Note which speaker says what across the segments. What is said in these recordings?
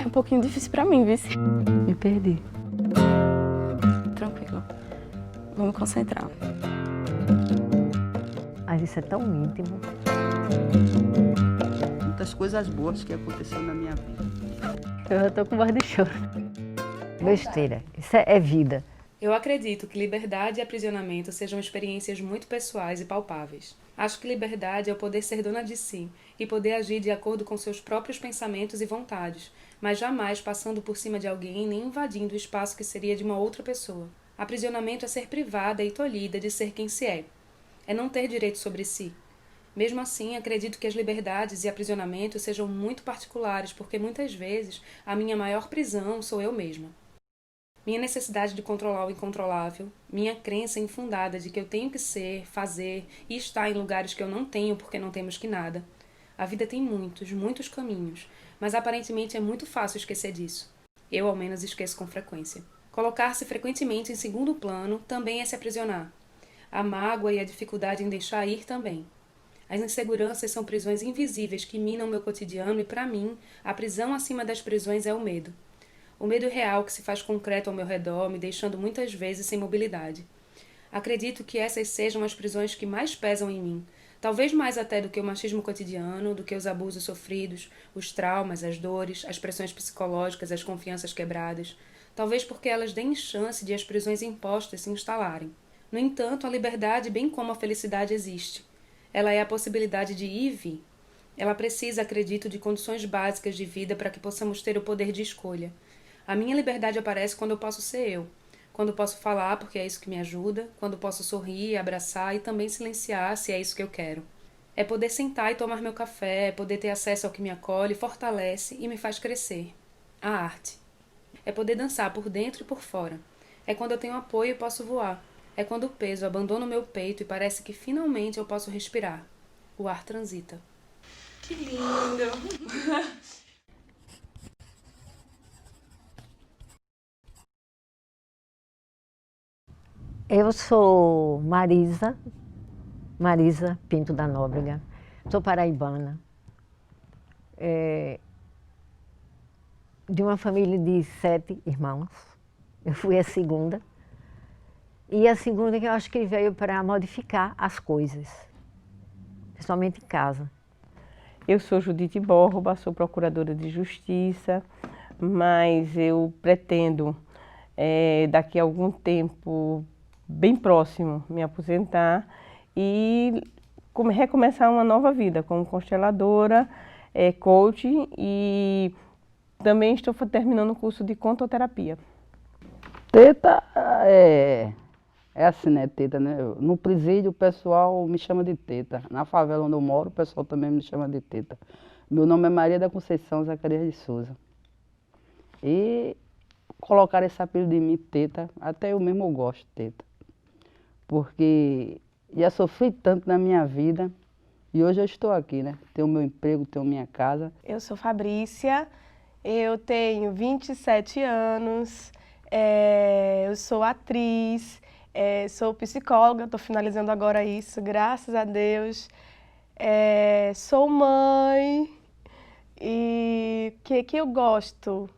Speaker 1: É um pouquinho difícil pra mim, vice.
Speaker 2: Me perdi.
Speaker 1: Tranquilo. Vou me concentrar.
Speaker 2: Mas isso é tão íntimo.
Speaker 3: Muitas coisas boas que aconteceram na minha vida.
Speaker 2: Eu já tô com voz de choro. Besteira. Isso é vida.
Speaker 4: Eu acredito que liberdade e aprisionamento sejam experiências muito pessoais e palpáveis. Acho que liberdade é o poder ser dona de si e poder agir de acordo com seus próprios pensamentos e vontades, mas jamais passando por cima de alguém nem invadindo o espaço que seria de uma outra pessoa. Aprisionamento é ser privada e tolhida de ser quem se é. É não ter direito sobre si. Mesmo assim, acredito que as liberdades e aprisionamentos sejam muito particulares, porque muitas vezes a minha maior prisão sou eu mesma. Minha necessidade de controlar o incontrolável, minha crença infundada de que eu tenho que ser, fazer e estar em lugares que eu não tenho porque não temos que nada. A vida tem muitos, muitos caminhos, mas aparentemente é muito fácil esquecer disso. Eu, ao menos, esqueço com frequência. Colocar-se frequentemente em segundo plano também é se aprisionar. A mágoa e a dificuldade em deixar ir também. As inseguranças são prisões invisíveis que minam meu cotidiano e, para mim, a prisão acima das prisões é o medo. O medo real que se faz concreto ao meu redor, me deixando muitas vezes sem mobilidade. Acredito que essas sejam as prisões que mais pesam em mim, talvez mais até do que o machismo cotidiano, do que os abusos sofridos, os traumas, as dores, as pressões psicológicas, as confianças quebradas, talvez porque elas deem chance de as prisões impostas se instalarem. No entanto, a liberdade, bem como a felicidade, existe. Ela é a possibilidade de ir e vir. Ela precisa, acredito, de condições básicas de vida para que possamos ter o poder de escolha. A minha liberdade aparece quando eu posso ser eu, quando posso falar porque é isso que me ajuda, quando posso sorrir, abraçar e também silenciar se é isso que eu quero. É poder sentar e tomar meu café, é poder ter acesso ao que me acolhe, fortalece e me faz crescer. A arte. É poder dançar por dentro e por fora. É quando eu tenho apoio e posso voar. É quando o peso abandona o meu peito e parece que finalmente eu posso respirar. O ar transita.
Speaker 1: Que lindo!
Speaker 2: Eu sou Marisa Pinto da Nóbrega. Sou paraibana. De uma família de 7 irmãos. Eu fui a segunda. E a segunda que eu acho que veio para modificar as coisas, principalmente em casa.
Speaker 5: Eu sou Judite Borba, sou procuradora de justiça, mas eu pretendo, daqui a algum tempo bem próximo, me aposentar e recomeçar uma nova vida como consteladora, coach e também estou terminando o curso de contoterapia.
Speaker 3: Teta é assim, né, Teta, né? No presídio o pessoal me chama de Teta. Na favela onde eu moro o pessoal também me chama de Teta. Meu nome é Maria da Conceição Zacarias de Souza. E colocaram esse apelido de mim, Teta, até eu mesmo gosto de Teta. Porque já sofri tanto na minha vida e hoje eu estou aqui, né? Tenho meu emprego, tenho minha casa.
Speaker 6: Eu sou Fabrícia, eu tenho 27 anos, eu sou atriz, sou psicóloga, estou finalizando agora isso, graças a Deus. Sou mãe e o que eu gosto?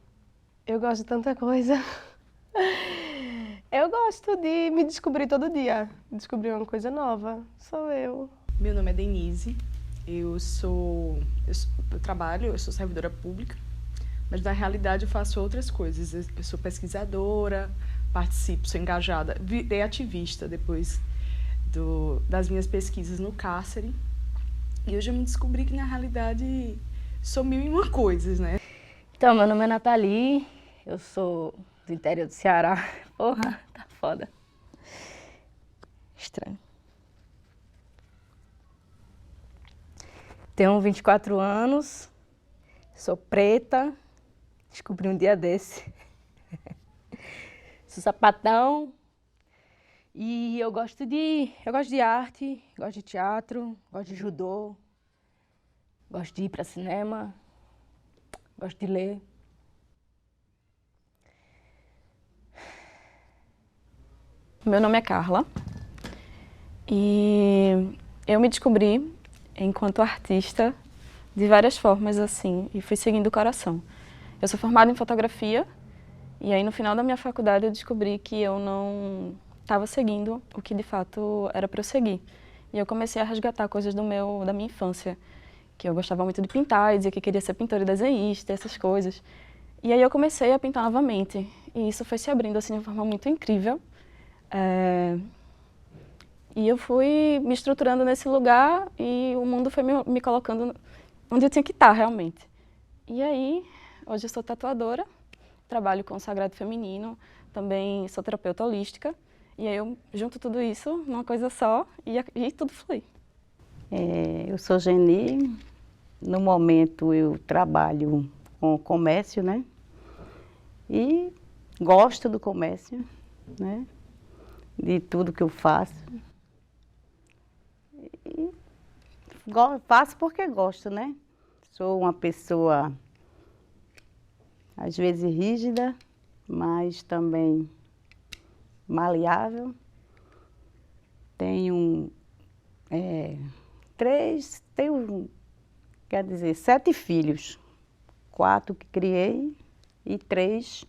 Speaker 6: Eu gosto de tanta coisa. Eu gosto de me descobrir todo dia, descobrir uma coisa nova, sou eu.
Speaker 7: Meu nome é Denise, eu sou servidora pública, mas na realidade eu faço outras coisas. Eu sou pesquisadora, participo, sou engajada, virei ativista depois das minhas pesquisas no cárcere. E hoje eu me descobri que na realidade sou 1001 coisas, né?
Speaker 1: Então, meu nome é Nathalie, eu sou do interior do Ceará. Porra, tá foda. Estranho. Tenho 24 anos, sou preta, descobri um dia desse. Sou sapatão e eu gosto de arte, gosto de teatro, gosto de judô, gosto de ir para cinema, gosto de ler. Meu nome é Carla e eu me descobri enquanto artista de várias formas assim e fui seguindo o coração.
Speaker 8: Eu sou formada em fotografia e aí no final da minha faculdade eu descobri que eu não estava seguindo o que de fato era para eu seguir. E eu comecei a resgatar coisas da minha infância, que eu gostava muito de pintar e dizia que queria ser pintora e desenhista, essas coisas. E aí eu comecei a pintar novamente e isso foi se abrindo assim de uma forma muito incrível. E eu fui me estruturando nesse lugar e o mundo foi me colocando onde eu tinha que estar realmente. E aí, hoje eu sou tatuadora, trabalho com o sagrado feminino, também sou terapeuta holística. E aí eu junto tudo isso numa coisa só e tudo flui.
Speaker 9: Eu sou Geni, no momento eu trabalho com comércio, né? E gosto do comércio, né? De tudo que eu faço. E faço porque gosto, né? Sou uma pessoa, às vezes rígida, mas também maleável. Tenho quer dizer, 7 filhos. 4 que criei e 3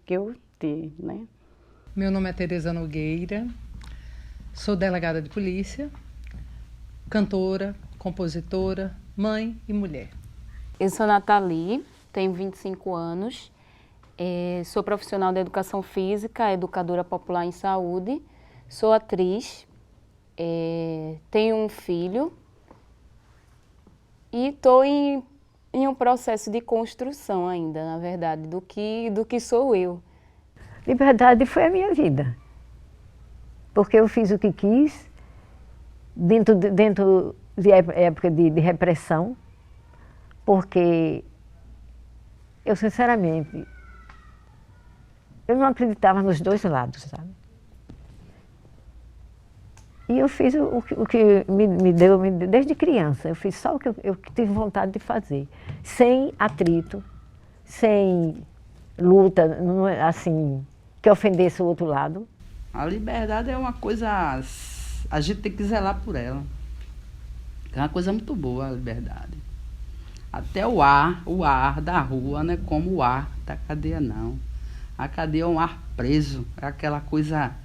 Speaker 9: que eu tive, né?
Speaker 10: Meu nome é Tereza Nogueira, sou delegada de polícia, cantora, compositora, mãe e mulher.
Speaker 11: Eu sou Nathalie, tenho 25 anos, sou profissional da educação física, educadora popular em saúde, sou atriz, tenho um filho e estou em um processo de construção ainda, na verdade, do que sou eu.
Speaker 2: Liberdade foi a minha vida, porque eu fiz o que quis, dentro de época de repressão, porque eu, sinceramente, eu não acreditava nos dois lados, sabe? E eu fiz o que me deu desde criança, eu fiz só o que eu tive vontade de fazer, sem atrito, sem luta, assim, que ofendesse o outro lado.
Speaker 3: A liberdade é uma coisa, a gente tem que zelar por ela. É uma coisa muito boa a liberdade. Até o ar da rua não é como o ar da cadeia, não. A cadeia é um ar preso, é aquela coisa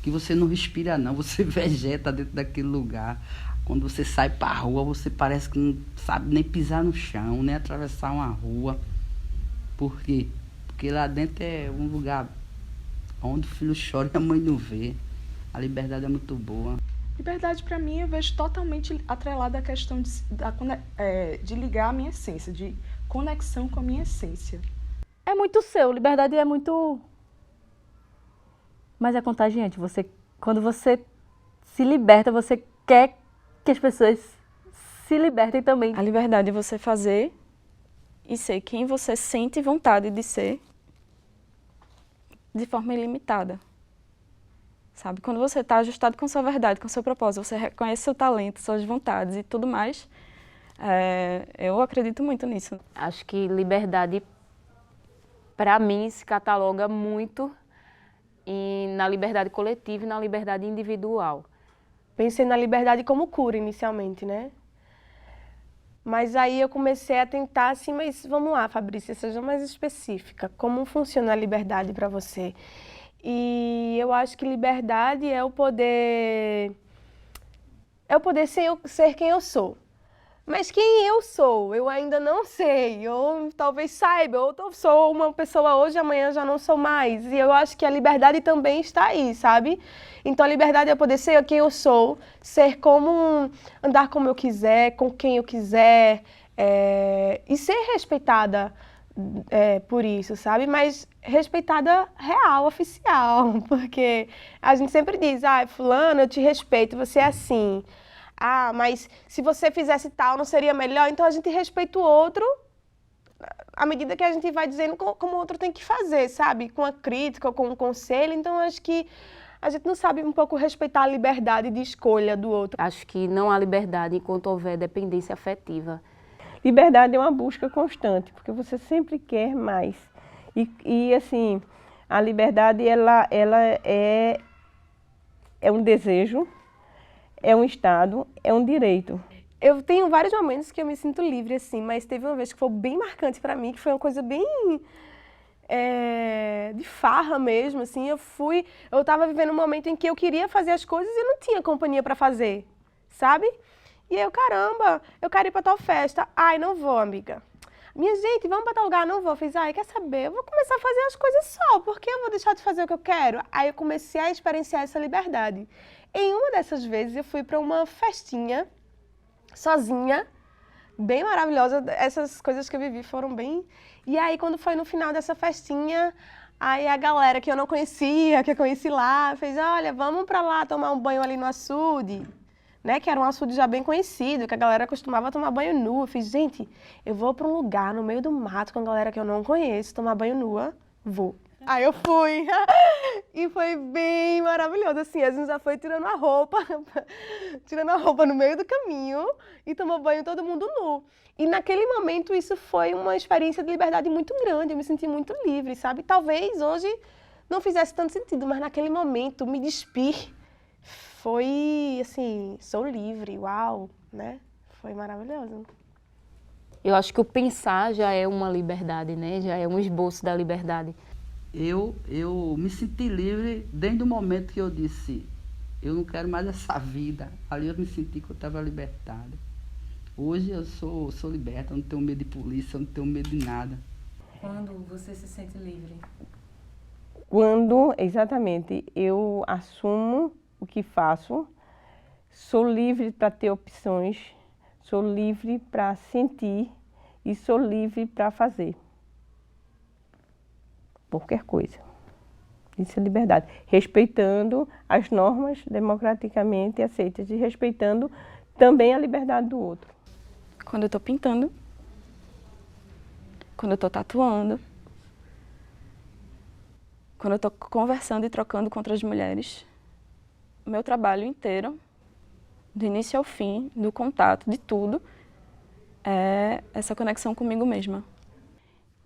Speaker 3: que você não respira, não. Você vegeta dentro daquele lugar. Quando você sai para a rua, você parece que não sabe nem pisar no chão, nem atravessar uma rua. Por quê? Porque lá dentro é um lugar onde o filho chora e a mãe não vê. A liberdade é muito boa.
Speaker 7: Liberdade, para mim, eu vejo totalmente atrelada à questão de ligar a minha essência, de conexão com a minha essência.
Speaker 1: É muito seu, liberdade é muito... Mas é contagiante. Quando você se liberta, você quer que as pessoas se libertem também.
Speaker 8: A liberdade é você fazer e ser quem você sente vontade de ser de forma ilimitada. Sabe? Quando você está ajustado com sua verdade, com seu propósito, você reconhece seu talento, suas vontades e tudo mais, eu acredito muito nisso.
Speaker 11: Acho que liberdade, para mim, se cataloga muito na liberdade coletiva e na liberdade individual.
Speaker 6: Pensei na liberdade como cura inicialmente, né? Mas aí eu comecei a tentar assim, mas vamos lá, Fabrícia, seja mais específica. Como funciona a liberdade para você? E eu acho que liberdade é o poder ser quem eu sou. Mas quem eu sou, eu ainda não sei, ou talvez saiba, ou eu sou uma pessoa hoje, amanhã já não sou mais. E eu acho que a liberdade também está aí, sabe? Então a liberdade é poder ser quem eu sou, ser andar como eu quiser, com quem eu quiser, e ser respeitada por isso, sabe? Mas respeitada real, oficial, porque a gente sempre diz, fulano, eu te respeito, você é assim. Mas se você fizesse tal, não seria melhor? Então a gente respeita o outro à medida que a gente vai dizendo como o outro tem que fazer, sabe? Com a crítica, com um conselho. Então acho que a gente não sabe um pouco respeitar a liberdade de escolha do outro.
Speaker 11: Acho que não há liberdade enquanto houver dependência afetiva.
Speaker 5: Liberdade é uma busca constante, porque você sempre quer mais. E assim, a liberdade ela é um desejo, é um estado, é um direito.
Speaker 6: Eu tenho vários momentos que eu me sinto livre, assim, mas teve uma vez que foi bem marcante pra mim, que foi uma coisa bem de farra mesmo, assim. Eu tava vivendo um momento em que eu queria fazer as coisas e não tinha companhia pra fazer, sabe? E aí eu, caramba, eu quero ir pra tal festa. Ai, não vou, amiga. Minha gente, vamos pra tal lugar, não vou. Eu fiz, ai, quer saber? Eu vou começar a fazer as coisas só, porque eu vou deixar de fazer o que eu quero? Aí eu comecei a experienciar essa liberdade. Em uma dessas vezes, eu fui pra uma festinha, sozinha, bem maravilhosa. Essas coisas que eu vivi foram bem... E aí, quando foi no final dessa festinha, aí a galera que eu não conhecia, que eu conheci lá, fez, olha, vamos pra lá tomar um banho ali no açude. Né, que era um açude já bem conhecido, que a galera costumava tomar banho nu. Eu fiz, gente, eu vou para um lugar no meio do mato com a galera que eu não conheço, tomar banho nua, vou. Aí eu fui, e foi bem maravilhoso, assim, a gente já foi tirando a roupa no meio do caminho e tomou banho todo mundo nu. E naquele momento isso foi uma experiência de liberdade muito grande, eu me senti muito livre, sabe? Talvez hoje não fizesse tanto sentido, mas naquele momento me despir foi, assim, sou livre, uau, né? Foi maravilhoso.
Speaker 11: Eu acho que o pensar já é uma liberdade, né? Já é um esboço da liberdade.
Speaker 3: Eu me senti livre desde o momento que eu disse, eu não quero mais essa vida. Ali eu me senti que eu estava libertada. Hoje eu sou liberta, eu não tenho medo de polícia, eu não tenho medo de nada.
Speaker 4: Quando você se sente livre?
Speaker 5: Quando, exatamente, eu assumo o que faço, sou livre para ter opções, sou livre para sentir e sou livre para fazer qualquer coisa. Isso é liberdade. Respeitando as normas democraticamente aceitas e respeitando também a liberdade do outro.
Speaker 8: Quando eu estou pintando, quando eu estou tatuando, quando eu estou conversando e trocando com outras mulheres, o meu trabalho inteiro, do início ao fim, do contato, de tudo, é essa conexão comigo mesma.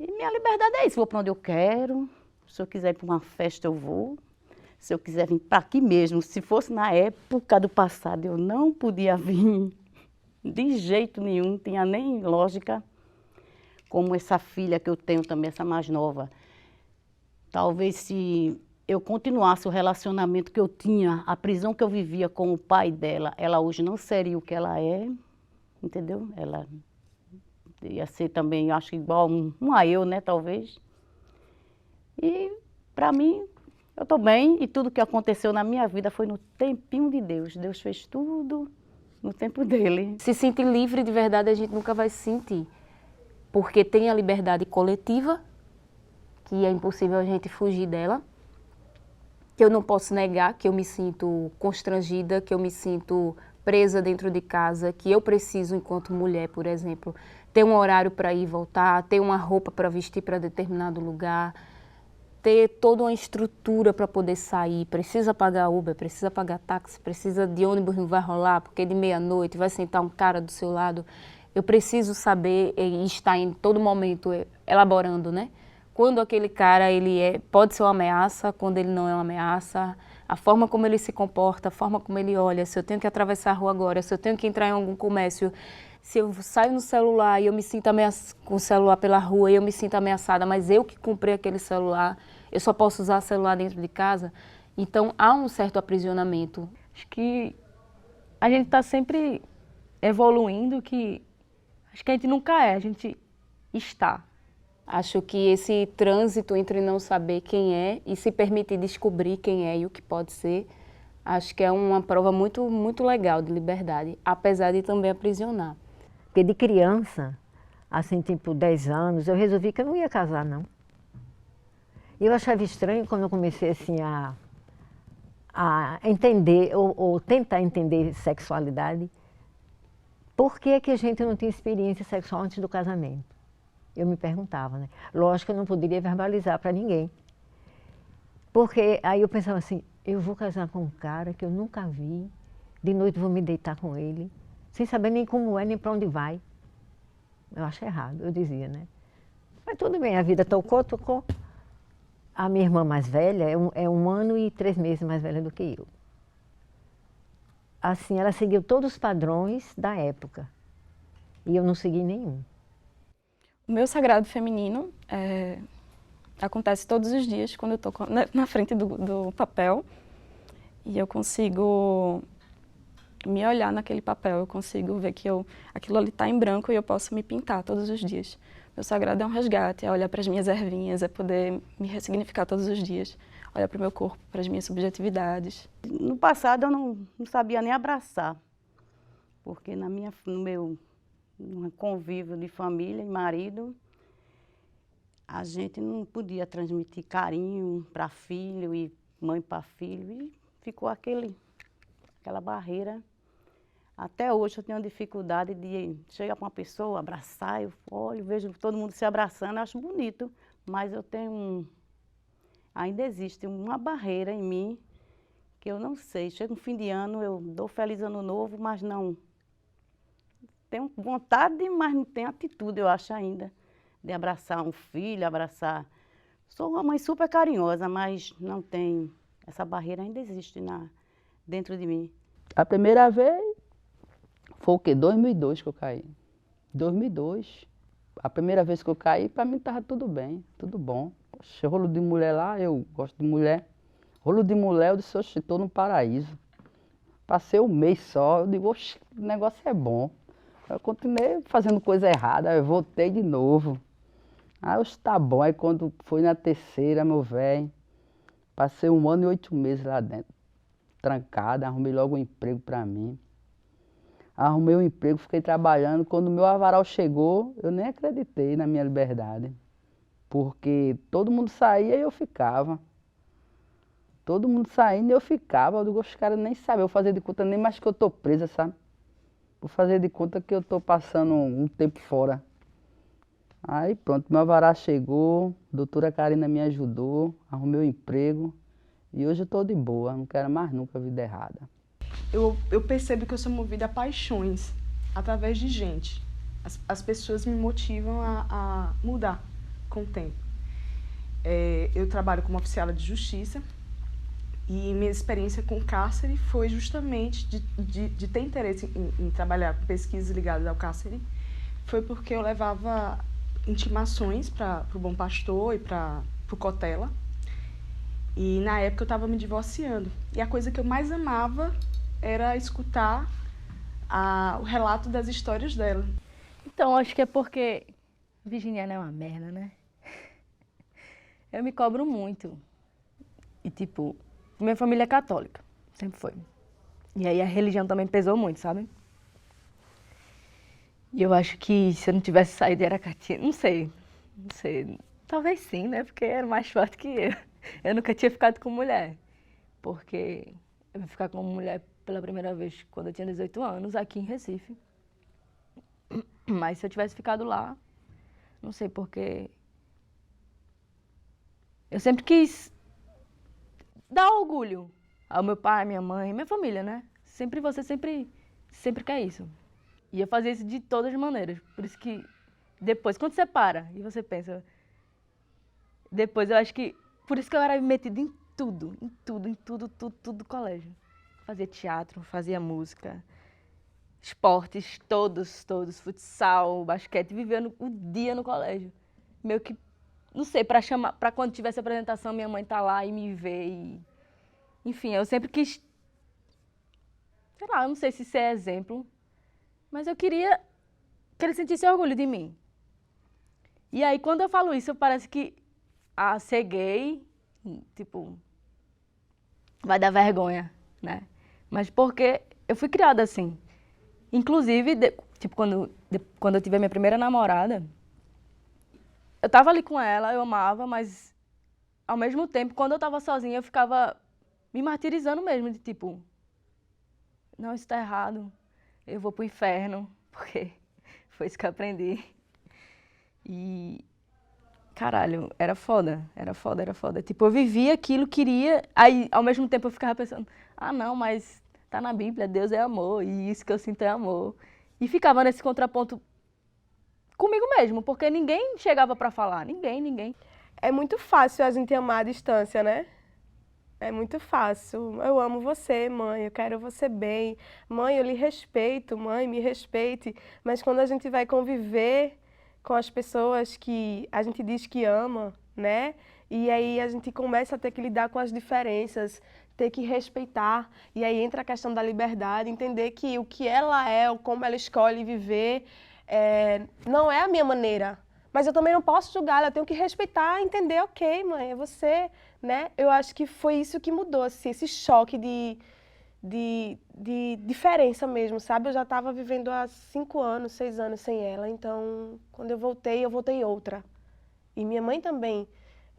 Speaker 9: E minha liberdade é isso, vou para onde eu quero, se eu quiser ir para uma festa eu vou, se eu quiser vir para aqui mesmo, se fosse na época do passado eu não podia vir, de jeito nenhum, não tinha nem lógica, como essa filha que eu tenho também, essa mais nova. Talvez se eu continuasse o relacionamento que eu tinha, a prisão que eu vivia com o pai dela, ela hoje não seria o que ela é, entendeu? Ela ia ser também, acho que igual a eu, né, talvez. E, para mim, eu estou bem e tudo que aconteceu na minha vida foi no tempinho de Deus. Deus fez tudo no tempo dele.
Speaker 11: Se sentir livre de verdade a gente nunca vai se sentir, porque tem a liberdade coletiva, que é impossível a gente fugir dela, que eu não posso negar, que eu me sinto constrangida, que eu me sinto presa dentro de casa, que eu preciso, enquanto mulher, por exemplo, ter um horário para ir e voltar, ter uma roupa para vestir para determinado lugar, ter toda uma estrutura para poder sair, precisa pagar Uber, precisa pagar táxi, precisa de ônibus, não vai rolar, porque de meia-noite vai sentar um cara do seu lado. Eu preciso saber e estar em todo momento elaborando, né? Quando aquele cara pode ser uma ameaça, quando ele não é uma ameaça, a forma como ele se comporta, a forma como ele olha, se eu tenho que atravessar a rua agora, se eu tenho que entrar em algum comércio, se eu saio no celular e eu me sinto com o celular pela rua e eu me sinto ameaçada, mas eu que comprei aquele celular, eu só posso usar o celular dentro de casa. Então, há um certo aprisionamento.
Speaker 1: Acho que a gente está sempre evoluindo, acho que a gente nunca é, a gente está.
Speaker 11: Acho que esse trânsito entre não saber quem é e se permitir descobrir quem é e o que pode ser, acho que é uma prova muito, muito legal de liberdade, apesar de também aprisionar.
Speaker 2: Porque de criança, assim, tipo 10 anos, eu resolvi que eu não ia casar, não. E eu achava estranho quando eu comecei, assim, a entender, ou tentar entender sexualidade, por que que a gente não tem experiência sexual antes do casamento? Eu me perguntava, né? Lógico que eu não poderia verbalizar para ninguém. Porque aí eu pensava assim, eu vou casar com um cara que eu nunca vi, de noite vou me deitar com ele, sem saber nem como é, nem para onde vai. Eu acho errado, eu dizia, né? Mas tudo bem, a vida tocou. A minha irmã mais velha é 1 ano e 3 meses mais velha do que eu. assim, ela seguiu todos os padrões da época. E eu não segui nenhum.
Speaker 8: O meu sagrado feminino acontece todos os dias quando eu estou na frente do papel e eu consigo me olhar naquele papel, eu consigo ver que aquilo ali está em branco e eu posso me pintar todos os dias. Meu sagrado é um resgate, é olhar para as minhas ervinhas, é poder me ressignificar todos os dias, olhar para o meu corpo, para as minhas subjetividades.
Speaker 9: No passado eu não sabia nem abraçar, porque no meu convívio de família e marido, a gente não podia transmitir carinho para filho e mãe para filho, e ficou aquela barreira. Até hoje eu tenho dificuldade de chegar para uma pessoa, abraçar, eu olho, vejo todo mundo se abraçando, acho bonito, mas eu tenho ainda existe uma barreira em mim que eu não sei. Chega um fim de ano, eu dou feliz ano novo, mas não tenho vontade, mas não tenho atitude, eu acho ainda, de abraçar um filho, abraçar. Sou uma mãe super carinhosa, mas não tem, essa barreira ainda existe dentro de mim.
Speaker 3: A primeira vez foi o quê? 2002 que eu caí. 2002. A primeira vez que eu caí, para mim estava tudo bem, tudo bom. Oxe, rolo de mulher lá, eu gosto de mulher. Rolo de mulher, eu disse, oxe, estou no paraíso. Passei um mês só, eu digo, oxe, o negócio é bom. Eu continuei fazendo coisa errada, aí eu voltei de novo. Aí eu tá bom, aí quando foi na terceira, meu velho, passei 1 ano e 8 meses lá dentro, trancada, arrumei logo um emprego para mim. Arrumei um emprego, fiquei trabalhando. Quando o meu avaral chegou, eu nem acreditei na minha liberdade. Porque todo mundo saía e eu ficava. Todo mundo saindo e eu ficava. Eu digo, os caras nem sabem, eu vou fazer de conta nem mais que eu tô presa, sabe? Vou fazer de conta que eu tô passando um tempo fora. Aí pronto, meu avaral chegou, a doutora Karina me ajudou, arrumei um emprego. E hoje eu tô de boa, não quero mais nunca vida errada.
Speaker 7: Eu percebo que eu sou movida a paixões através de gente. As pessoas me motivam a mudar com o tempo. Eu trabalho como oficial de justiça e minha experiência com cárcere foi justamente de ter interesse em trabalhar com pesquisas ligadas ao cárcere. Foi porque eu levava intimações para o Bom Pastor e para o Cotela. E na época eu estava me divorciando. E a coisa que eu mais amava era escutar o relato das histórias dela.
Speaker 1: Então, acho que é porque virginiana é uma merda, né? Eu me cobro muito. E, tipo, minha família é católica, sempre foi. E aí a religião também pesou muito, sabe? E eu acho que se eu não tivesse saído de Aracati, não sei. Talvez sim, né? Porque era mais forte que eu. Eu nunca tinha ficado com mulher. Porque eu vim ficar com mulher pela primeira vez quando eu tinha 18 anos, aqui em Recife. Mas se eu tivesse ficado lá, não sei porque... Eu sempre quis dar orgulho ao meu pai, minha mãe, minha família, né? Você sempre quer isso. E eu fazia isso de todas as maneiras. Por isso que depois, quando você para e você pensa... Depois eu acho que... Por isso que eu era metida em tudo do colégio. Fazia teatro, fazia música, esportes, todos, futsal, basquete, vivendo o dia no colégio. Meio que, não sei, para quando tivesse apresentação, minha mãe tá lá e me ver. Enfim, eu sempre quis, sei lá, eu não sei se isso é exemplo, mas eu queria que ele sentisse orgulho de mim. E aí, quando eu falo isso, parece que, ser gay, tipo, vai dar vergonha, né? Mas porque eu fui criada assim. Inclusive, tipo, quando eu tive a minha primeira namorada, eu tava ali com ela, eu amava, mas ao mesmo tempo, quando eu tava sozinha, eu ficava me martirizando mesmo, de tipo, não, isso tá errado, eu vou pro inferno, porque foi isso que eu aprendi. E, caralho, era foda. Tipo, eu vivia aquilo, queria, aí ao mesmo tempo eu ficava pensando, não, mas tá na Bíblia, Deus é amor, e isso que eu sinto é amor. E ficava nesse contraponto comigo mesmo, porque ninguém chegava pra falar, ninguém.
Speaker 6: É muito fácil a gente amar à distância, né? É muito fácil. Eu amo você, mãe, eu quero você bem. Mãe, eu lhe respeito, mãe, me respeite. Mas quando a gente vai conviver com as pessoas que a gente diz que ama, né? E aí a gente começa a ter que lidar com as diferenças, ter que respeitar. E aí entra a questão da liberdade, entender que o que ela é, ou como ela escolhe viver, não é a minha maneira. Mas eu também não posso julgar, eu tenho que respeitar, entender, ok, mãe, é você, né? Eu acho que foi isso que mudou, assim, esse choque de diferença mesmo, sabe? Eu já estava vivendo há 5 anos, 6 anos sem ela, então quando eu voltei outra. E minha mãe também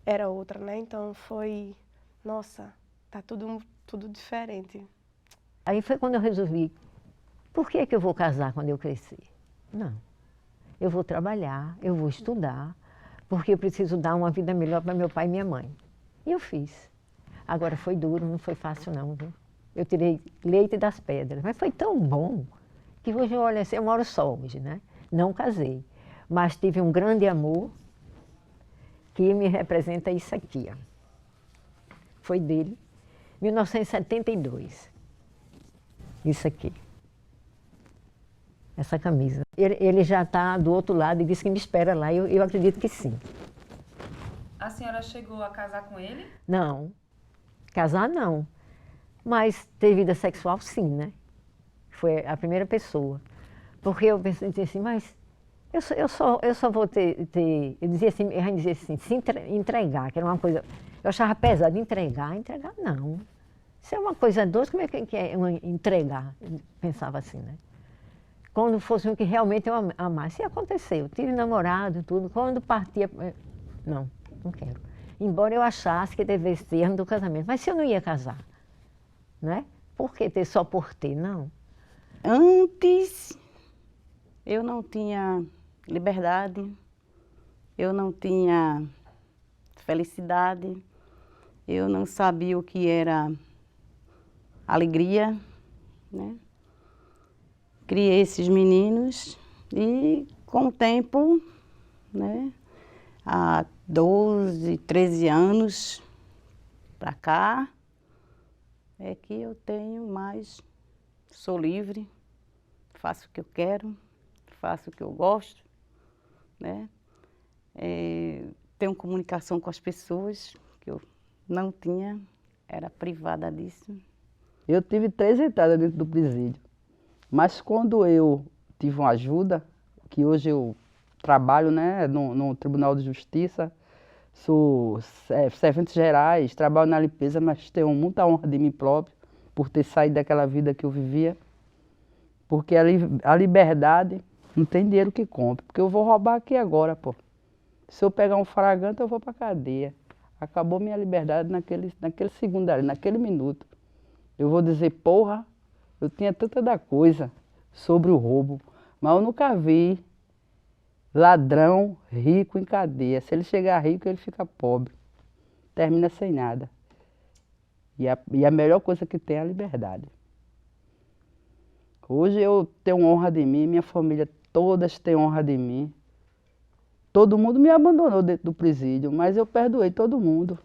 Speaker 6: era outra, né? Então foi, nossa, tá tudo diferente.
Speaker 2: Aí foi quando eu resolvi, por que eu vou casar quando eu crescer? Não. Eu vou trabalhar, eu vou estudar, porque eu preciso dar uma vida melhor para meu pai e minha mãe. E eu fiz. Agora foi duro, não foi fácil não, viu? Eu tirei leite das pedras, mas foi tão bom que hoje eu olho assim, eu moro só hoje, né? Não casei, mas tive um grande amor que me representa isso aqui, ó. Foi dele, 1972. Isso aqui. Essa camisa. Ele já está do outro lado e disse que me espera lá. Eu acredito que sim.
Speaker 4: A senhora chegou a casar com ele?
Speaker 2: Não. Casar, não. Mas ter vida sexual, sim, né? Foi a primeira pessoa. Porque eu pensei assim, mas eu só vou ter... Eu dizia assim, se entregar, que era uma coisa... Eu achava pesado entregar não. Isso é uma coisa doce, como é que é entregar? Eu pensava assim, né? Quando fosse o que realmente eu amasse. E aconteceu, tive namorado, tudo. Quando partia, não quero. Embora eu achasse que devesse ter ano do casamento. Mas se eu não ia casar, né? Por que ter só por ter, não?
Speaker 9: Antes, eu não tinha liberdade, eu não tinha felicidade, eu não sabia o que era alegria, né? Criei esses meninos e, com o tempo, né, há 12, 13 anos para cá, é que eu tenho mais, sou livre, faço o que eu quero, faço o que eu gosto, né? Tenho comunicação com as pessoas, que eu não tinha, era privada disso.
Speaker 3: Eu tive 3 entradas dentro do presídio. Mas quando eu tive uma ajuda, que hoje eu trabalho, né, no Tribunal de Justiça, sou servente gerais, trabalho na limpeza, mas tenho muita honra de mim próprio por ter saído daquela vida que eu vivia. Porque a liberdade não tem dinheiro que compre, porque eu vou roubar aqui agora, pô. Se eu pegar um flagrante, eu vou para cadeia. Acabou minha liberdade naquele segundo ali, naquele minuto. Eu vou dizer, porra, eu tinha tanta da coisa sobre o roubo, mas eu nunca vi ladrão rico em cadeia. Se ele chegar rico, ele fica pobre. Termina sem nada. E a melhor coisa que tem é a liberdade. Hoje eu tenho honra de mim, minha família todas têm honra de mim. Todo mundo me abandonou dentro do presídio, mas eu perdoei todo mundo.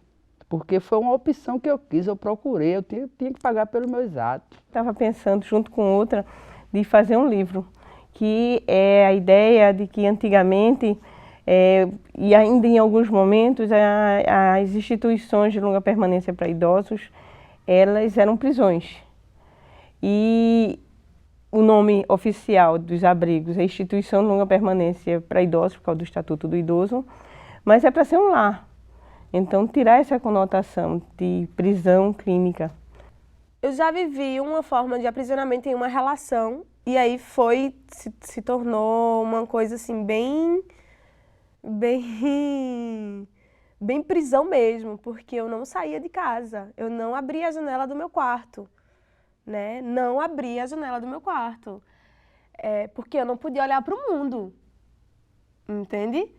Speaker 3: Porque foi uma opção que eu quis, eu procurei, eu tinha que pagar pelos meus atos.
Speaker 5: Estava pensando, junto com outra, de fazer um livro, que é a ideia de que antigamente, e ainda em alguns momentos, as instituições de longa permanência para idosos, elas eram prisões. E o nome oficial dos abrigos é Instituição de Longa Permanência para Idosos, por causa do Estatuto do Idoso, mas é para ser um lar. Então, tirar essa conotação de prisão clínica.
Speaker 6: Eu já vivi uma forma de aprisionamento em uma relação e aí se tornou uma coisa assim bem prisão mesmo, porque eu não saía de casa, eu não abria a janela do meu quarto, né? Não abria a janela do meu quarto, porque eu não podia olhar para o mundo, entende?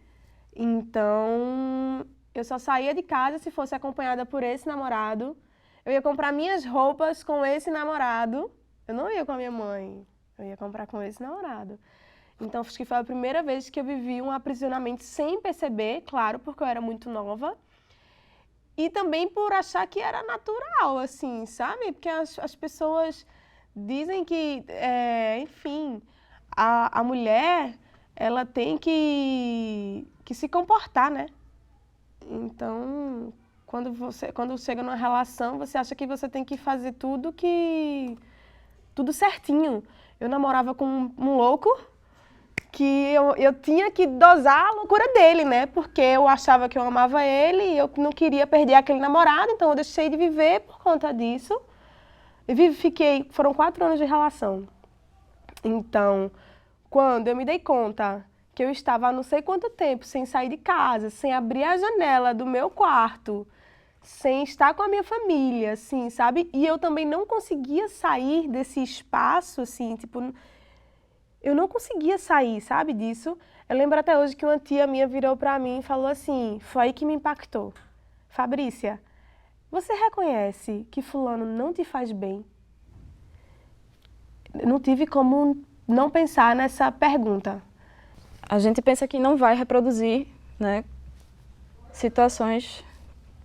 Speaker 6: Então, eu só saía de casa se fosse acompanhada por esse namorado. Eu ia comprar minhas roupas com esse namorado. Eu não ia com a minha mãe. Eu ia comprar com esse namorado. Então, acho que foi a primeira vez que eu vivi um aprisionamento sem perceber, claro, porque eu era muito nova. E também por achar que era natural, assim, sabe? Porque as pessoas dizem que, enfim, a mulher, ela tem que se comportar, né? Então, quando chega numa relação, você acha que você tem que fazer tudo certinho. Eu namorava com um louco que eu tinha que dosar a loucura dele, né? Porque eu achava que eu amava ele e eu não queria perder aquele namorado, então eu deixei de viver por conta disso. Foram 4 anos de relação. Então, quando eu me dei conta que eu estava há não sei quanto tempo sem sair de casa, sem abrir a janela do meu quarto, sem estar com a minha família, assim, sabe? E eu também não conseguia sair desse espaço, assim, tipo, eu não conseguia sair, sabe, disso. Eu lembro até hoje que uma tia minha virou pra mim e falou assim, foi aí que me impactou. Fabrícia, você reconhece que fulano não te faz bem? Eu não tive como não pensar nessa pergunta.
Speaker 8: A gente pensa que não vai reproduzir, né, situações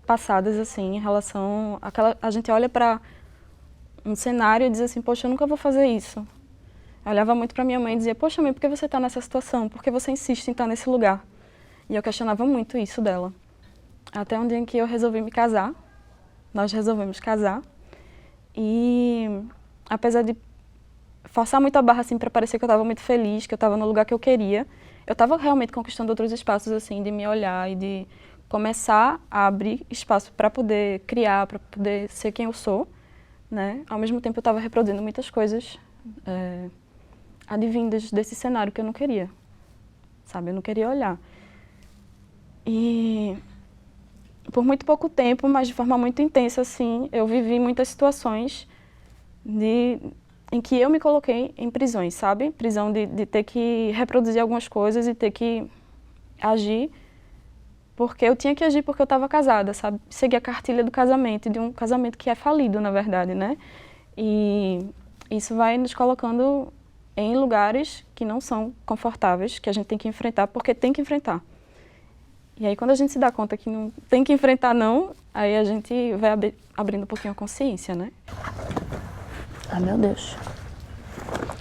Speaker 8: passadas assim em relação àquela, a gente olha para um cenário e diz assim, poxa, eu nunca vou fazer isso. Eu olhava muito para minha mãe e dizia, poxa, mãe, por que você está nessa situação? Por que você insiste em estar nesse lugar? E eu questionava muito isso dela. Até um dia em que eu resolvi me casar, nós resolvemos casar, e apesar de forçar muito a barra assim para parecer que eu estava muito feliz, que eu estava no lugar que eu queria, eu estava realmente conquistando outros espaços assim, de me olhar e de começar a abrir espaço para poder criar, para poder ser quem eu sou, né? Ao mesmo tempo eu estava reproduzindo muitas coisas advindas desse cenário que eu não queria, sabe? Eu não queria olhar. E por muito pouco tempo, mas de forma muito intensa, assim, eu vivi muitas situações em que eu me coloquei em prisões, sabe? Prisão de ter que reproduzir algumas coisas e ter que agir, porque eu tinha que agir porque eu estava casada, sabe? Seguir a cartilha do casamento, de um casamento que é falido, na verdade, né? E isso vai nos colocando em lugares que não são confortáveis, que a gente tem que enfrentar, porque tem que enfrentar. E aí, quando a gente se dá conta que não tem que enfrentar, não, aí a gente vai abrindo um pouquinho a consciência, né?
Speaker 11: Ah, meu Deus.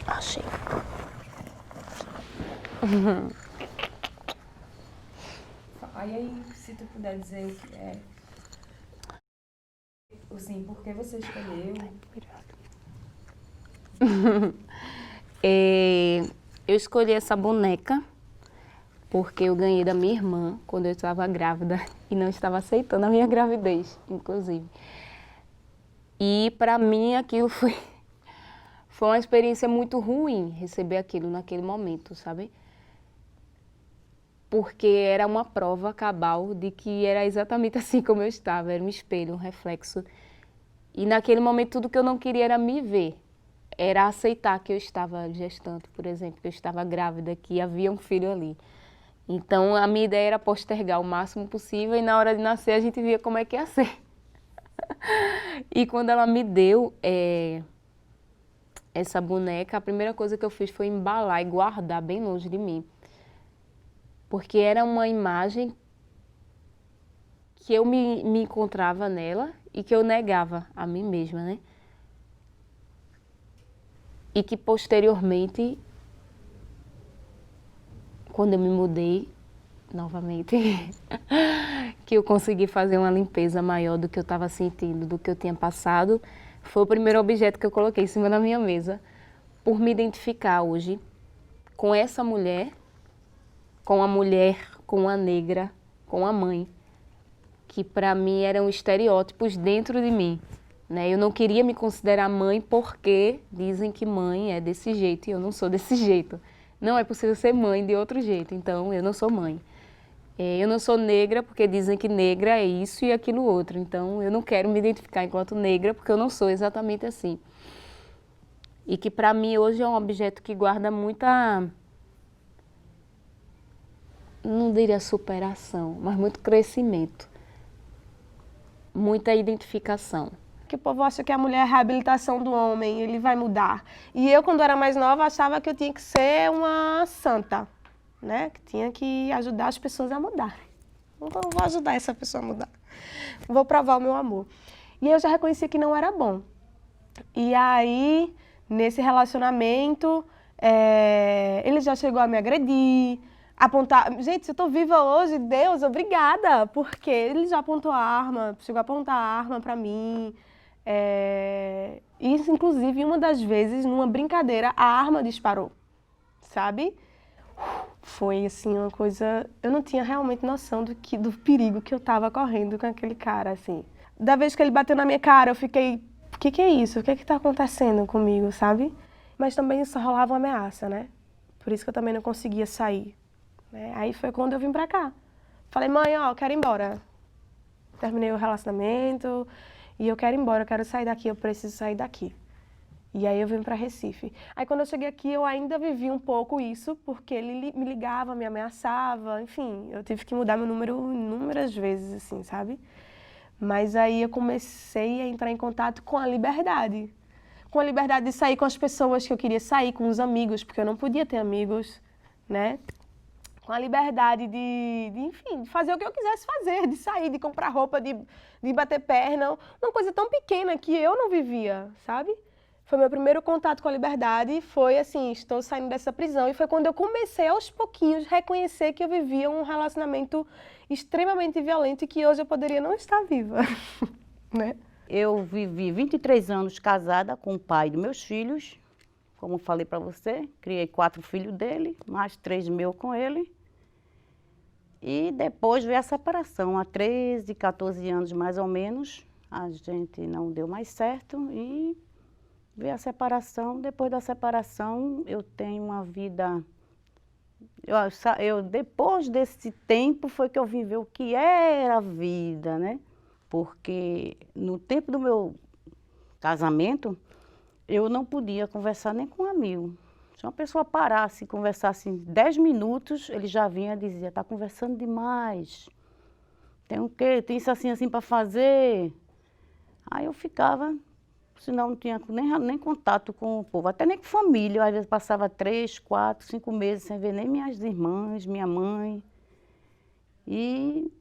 Speaker 11: Achei.
Speaker 4: Aí, se tu puder dizer o que é, assim, por que você escolheu?
Speaker 11: Eu escolhi essa boneca porque eu ganhei da minha irmã quando eu estava grávida e não estava aceitando a minha gravidez, inclusive. E para mim aquilo foi uma experiência muito ruim, receber aquilo naquele momento, sabe? Porque era uma prova cabal de que era exatamente assim como eu estava, era um espelho, um reflexo. E naquele momento tudo que eu não queria era me ver, era aceitar que eu estava gestante, por exemplo, que eu estava grávida, que havia um filho ali. Então a minha ideia era postergar o máximo possível e na hora de nascer a gente via como é que ia ser. E quando ela me deu essa boneca, a primeira coisa que eu fiz foi embalar e guardar bem longe de mim. Porque era uma imagem que eu me encontrava nela e que eu negava a mim mesma, né? E que posteriormente, quando eu me mudei novamente, que eu consegui fazer uma limpeza maior do que eu estava sentindo, do que eu tinha passado, foi o primeiro objeto que eu coloquei em cima da minha mesa, por me identificar hoje com essa mulher, com a negra, com a mãe, que para mim eram estereótipos dentro de mim, né? Eu não queria me considerar mãe porque dizem que mãe é desse jeito e eu não sou desse jeito. Não é possível ser mãe de outro jeito, então eu não sou mãe. Eu não sou negra porque dizem que negra é isso e aquilo outro, então eu não quero me identificar enquanto negra porque eu não sou exatamente assim. E que para mim hoje é um objeto que guarda muita, não diria superação, mas muito crescimento, muita identificação.
Speaker 6: Que o povo acha que a mulher é a reabilitação do homem, ele vai mudar. E eu, quando era mais nova, achava que eu tinha que ser uma santa, né? Que tinha que ajudar as pessoas a mudarem. vou ajudar essa pessoa a mudar. Vou provar o meu amor. E eu já reconheci que não era bom. E aí, nesse relacionamento, ele já chegou a me agredir, apontar... Gente, se eu tô viva hoje, Deus, obrigada, porque ele já apontou a arma, chegou a apontar a arma pra mim. Isso, inclusive, uma das vezes, numa brincadeira, a arma disparou, sabe? Foi, assim, uma coisa... Eu não tinha realmente noção do perigo que eu tava correndo com aquele cara, assim. Da vez que ele bateu na minha cara, eu fiquei... O que é isso? O que tá acontecendo comigo, sabe? Mas também só rolava uma ameaça, né? Por isso que eu também não conseguia sair. Né? Aí foi quando eu vim pra cá. Falei, mãe, ó, eu quero ir embora. Terminei o relacionamento e eu quero ir embora, eu quero sair daqui, eu preciso sair daqui. E aí eu vim pra Recife. Aí quando eu cheguei aqui, eu ainda vivi um pouco isso, porque ele me ligava, me ameaçava, enfim, eu tive que mudar meu número inúmeras vezes, assim, sabe? Mas aí eu comecei a entrar em contato com a liberdade. Com a liberdade de sair com as pessoas que eu queria sair, com os amigos, porque eu não podia ter amigos, né? Com a liberdade enfim, de fazer o que eu quisesse fazer, de sair, de comprar roupa, de bater perna. Uma coisa tão pequena que eu não vivia, sabe? Foi meu primeiro contato com a liberdade, foi assim, estou saindo dessa prisão. E foi quando eu comecei, aos pouquinhos, reconhecer que eu vivia um relacionamento extremamente violento e que hoje eu poderia não estar viva, né?
Speaker 9: Eu vivi 23 anos casada com o pai dos meus filhos, como falei para você, criei 4 filhos dele, mais 3 meus com ele. E depois veio a separação, há 13, 14 anos mais ou menos, a gente não deu mais certo e veio a separação. Depois da separação eu tenho uma vida... depois desse tempo foi que eu vim ver o que era a vida, né? Porque no tempo do meu casamento, eu não podia conversar nem com um amigo. Se uma pessoa parasse e conversasse 10 minutos, ele já vinha e dizia, está conversando demais, tem o quê? Tem isso assim para fazer. Aí eu ficava, senão não tinha nem contato com o povo, até nem com família. Eu, às vezes passava 3, 4, 5 meses sem ver nem minhas irmãs, minha mãe. E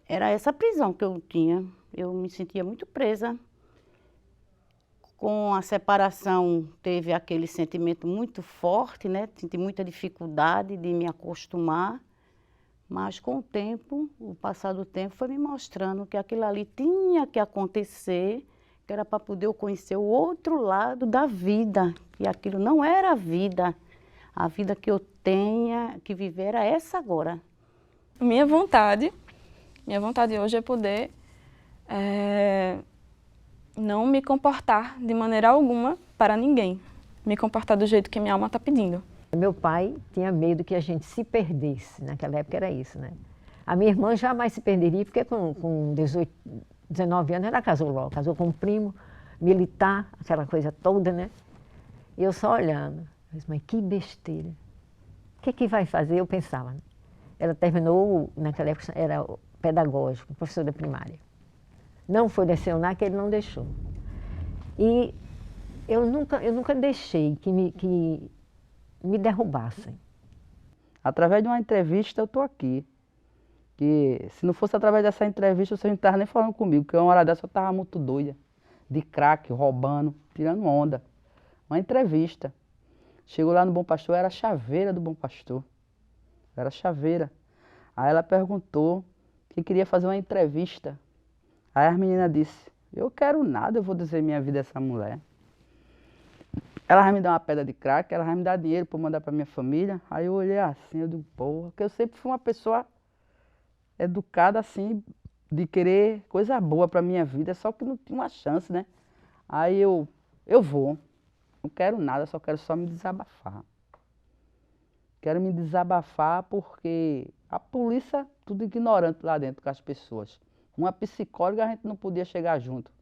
Speaker 9: era essa prisão que eu tinha. Eu me sentia muito presa. Com a separação, teve aquele sentimento muito forte, né? Senti muita dificuldade de me acostumar. Mas com o tempo, o passar do tempo, foi me mostrando que aquilo ali tinha que acontecer, que era para poder eu conhecer o outro lado da vida, que aquilo não era a vida. A vida que eu tenha que viver era essa agora.
Speaker 8: Minha vontade hoje é poder não me comportar de maneira alguma para ninguém. Me comportar do jeito que minha alma está pedindo.
Speaker 2: Meu pai tinha medo que a gente se perdesse, naquela época era isso, né? A minha irmã jamais se perderia, porque com 18, 19 anos ela casou logo, casou com um primo militar, aquela coisa toda, né? E eu só olhando, eu disse, mas que besteira. O que vai fazer? Eu pensava, né? Ela terminou, naquela época era pedagógico, professora primária. Não foi lecionar, que ele não deixou. E eu nunca deixei que me derrubassem.
Speaker 3: Através de uma entrevista eu estou aqui. Que se não fosse através dessa entrevista, você não estava nem falando comigo, porque uma hora dessa eu estava muito doida. De crack, roubando, tirando onda. Uma entrevista. Chegou lá no Bom Pastor, era a chaveira do Bom Pastor. Era a chaveira. Aí ela perguntou que queria fazer uma entrevista. Aí as meninas disse, eu quero nada, eu vou dizer minha vida a essa mulher. Ela vai me dar uma pedra de crack, ela vai me dar dinheiro para mandar para minha família. Aí eu olhei assim, eu digo, porra, porque eu sempre fui uma pessoa educada assim, de querer coisa boa para minha vida, só que não tinha uma chance, né? Aí eu vou, não quero nada, só quero só me desabafar. Quero me desabafar porque a polícia, tudo ignorante lá dentro com as pessoas. Uma psicóloga a gente não podia chegar junto,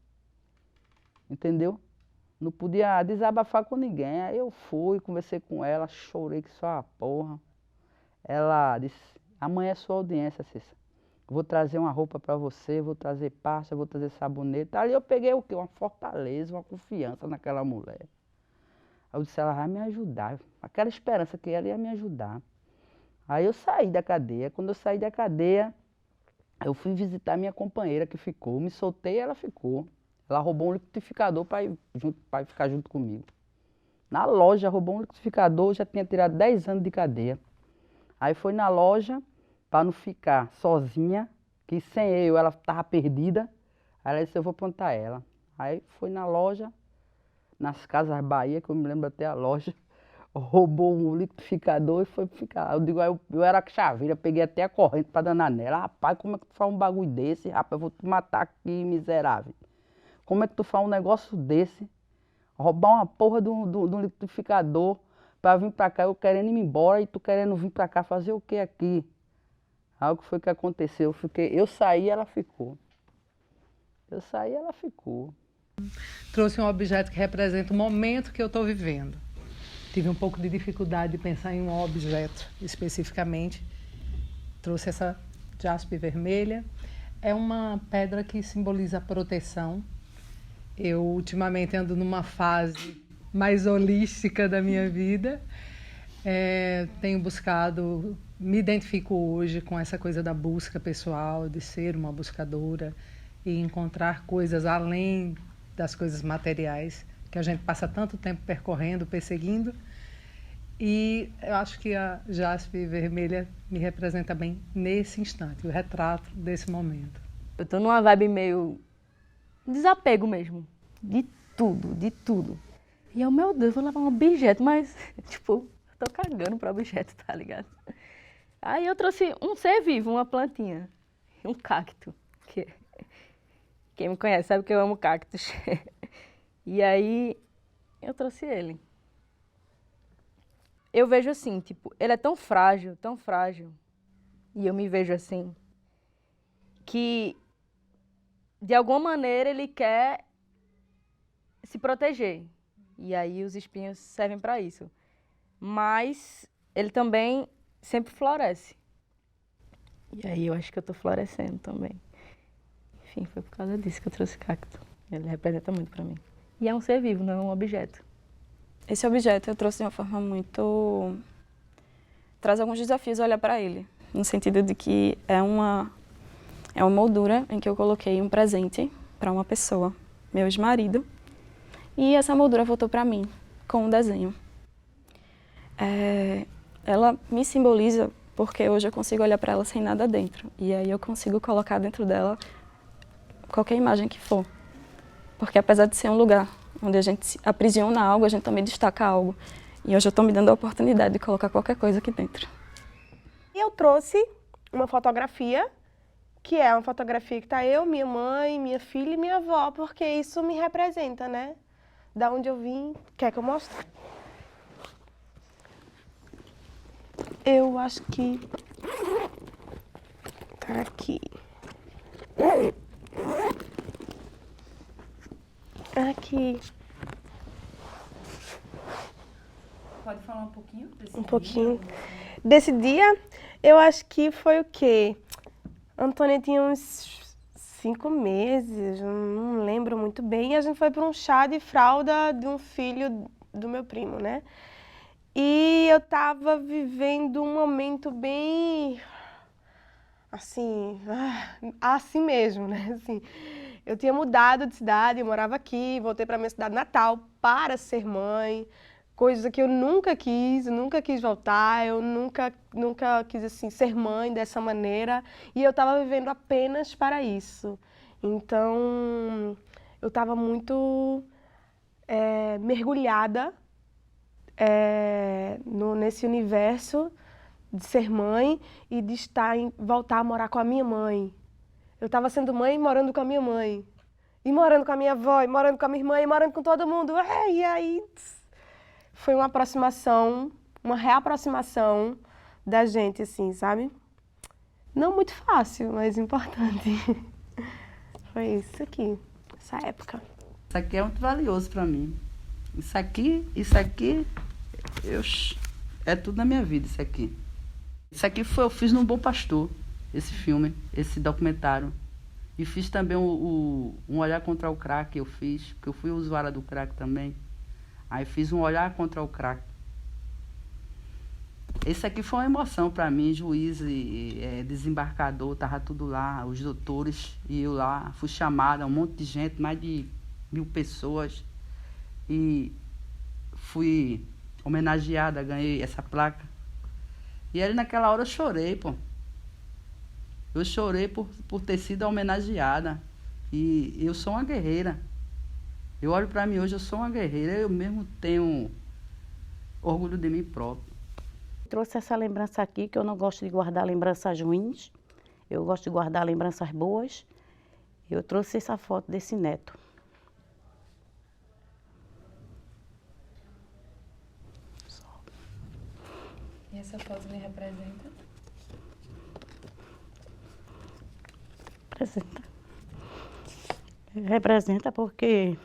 Speaker 3: entendeu? Não podia desabafar com ninguém. Aí eu fui, conversei com ela, chorei que só a porra. Ela disse, amanhã é sua audiência, Cissa. Vou trazer uma roupa para você, vou trazer pasta, vou trazer sabonete. Ali eu peguei o quê? Uma fortaleza, uma confiança naquela mulher. Aí eu disse, ela vai me ajudar. Aquela esperança que ela ia me ajudar. Aí eu saí da cadeia. Quando eu saí da cadeia, Eu fui visitar minha companheira que ficou, me soltei e ela ficou. Ela roubou um liquidificador para ficar junto comigo. Na loja, roubou um liquidificador, já tinha tirado 10 anos de cadeia. Aí foi na loja, para não ficar sozinha, que sem eu ela estava perdida. Aí ela disse, eu vou plantar ela. Aí foi na loja, nas Casas Bahia, que eu me lembro até a loja, roubou um liquidificador e foi ficar. Eu digo, eu era chaveira, peguei até a corrente para danar nela. Rapaz, como é que tu faz um bagulho desse? Rapaz, eu vou te matar aqui, miserável. Como é que tu faz um negócio desse? Roubar uma porra de um liquidificador para vir para cá, eu querendo ir embora e tu querendo vir para cá fazer o que aqui? Aí o que foi que aconteceu? Eu saí, ela ficou. Eu saí, ela ficou.
Speaker 10: Trouxe um objeto que representa o momento que eu estou vivendo. Tive um pouco de dificuldade de pensar em um objeto especificamente. Trouxe essa jaspe vermelha. É uma pedra que simboliza a proteção. Eu ultimamente ando numa fase mais holística da minha vida. Tenho buscado, me identifico hoje com essa coisa da busca pessoal, de ser uma buscadora e encontrar coisas além das coisas materiais que a gente passa tanto tempo percorrendo, perseguindo. E eu acho que a jaspe vermelha me representa bem nesse instante, o retrato desse momento.
Speaker 1: Eu tô numa vibe meio desapego mesmo, de tudo. E eu, meu Deus, vou levar um objeto, mas, tipo, eu tô cagando pra objeto, tá ligado? Aí eu trouxe um ser vivo, uma plantinha, um cacto, que quem me conhece sabe que eu amo cactos. E aí eu trouxe ele. Eu vejo assim, tipo, ele é tão frágil, e eu me vejo assim, que de alguma maneira ele quer se proteger. E aí os espinhos servem para isso. Mas ele também sempre floresce. E aí eu acho que eu tô florescendo também. Enfim, foi por causa disso que eu trouxe cacto. Ele representa muito para mim. E é um ser vivo, não é um objeto.
Speaker 8: Esse objeto eu trouxe de uma forma muito... traz alguns desafios olhar para ele. No sentido de que é uma moldura em que eu coloquei um presente para uma pessoa, meu ex-marido. E essa moldura voltou para mim com um desenho. Ela me simboliza porque hoje eu consigo olhar para ela sem nada dentro. E aí eu consigo colocar dentro dela qualquer imagem que for. Porque apesar de ser um lugar onde a gente aprisiona algo, a gente também destaca algo. E hoje eu estou me dando a oportunidade de colocar qualquer coisa aqui dentro.
Speaker 6: E eu trouxe uma fotografia, que é uma fotografia que está eu, minha mãe, minha filha e minha avó, porque isso me representa, né? Da onde eu vim. Quer que eu mostre? Eu acho que... tá aqui. Aqui.
Speaker 4: Pode falar um pouquinho desse
Speaker 6: Um pouquinho. Desse dia, eu acho que foi o quê? Antônia tinha uns 5 meses, não lembro muito bem. E a gente foi para um chá de fralda de um filho do meu primo, né? E eu tava vivendo um momento bem... assim mesmo, né? Assim, eu tinha mudado de cidade, eu morava aqui, voltei para minha cidade natal para ser mãe, coisa que eu nunca quis voltar, eu nunca quis assim ser mãe dessa maneira, e eu estava vivendo apenas para isso. Então, eu estava muito mergulhada nesse universo de ser mãe e de voltar a morar com a minha mãe. Eu estava sendo mãe e morando com a minha mãe. E morando com a minha avó, e morando com a minha irmã, e morando com todo mundo. E aí foi uma aproximação, uma reaproximação da gente, assim, sabe? Não muito fácil, mas importante. Foi isso aqui, essa época.
Speaker 3: Isso aqui é muito valioso para mim. Isso aqui, é tudo na minha vida, isso aqui. Isso aqui eu fiz no Bom Pastor, esse filme, esse documentário. E fiz também um Olhar Contra o Crack, eu fiz, porque eu fui usuária do crack também. Aí fiz um Olhar Contra o Crack. Esse aqui foi uma emoção para mim, juiz e desembargador, tava tudo lá, os doutores, e eu lá, fui chamada, um monte de gente, mais de 1000 pessoas, e fui homenageada, ganhei essa placa. E aí naquela hora eu chorei, pô. Eu chorei por ter sido homenageada. E eu sou uma guerreira. Eu olho para mim hoje, eu sou uma guerreira, eu mesmo tenho orgulho de mim próprio.
Speaker 9: Trouxe essa lembrança aqui, que eu não gosto de guardar lembranças ruins, eu gosto de guardar lembranças boas. Eu trouxe essa foto desse neto.
Speaker 8: E essa foto me representa?
Speaker 9: Representa porque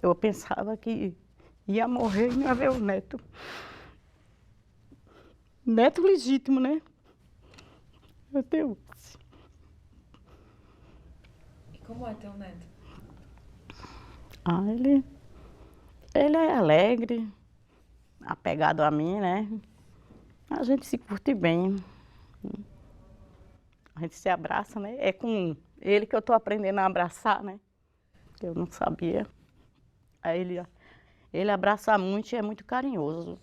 Speaker 9: eu pensava que ia morrer e não ia ver o neto. Neto legítimo, né? Eu tenho.
Speaker 8: E como é teu neto?
Speaker 9: Ele é alegre, apegado a mim, né? A gente se curte bem. A gente se abraça, né? É com ele que eu estou aprendendo a abraçar, né? Eu não sabia. Aí ele abraça muito e é muito carinhoso.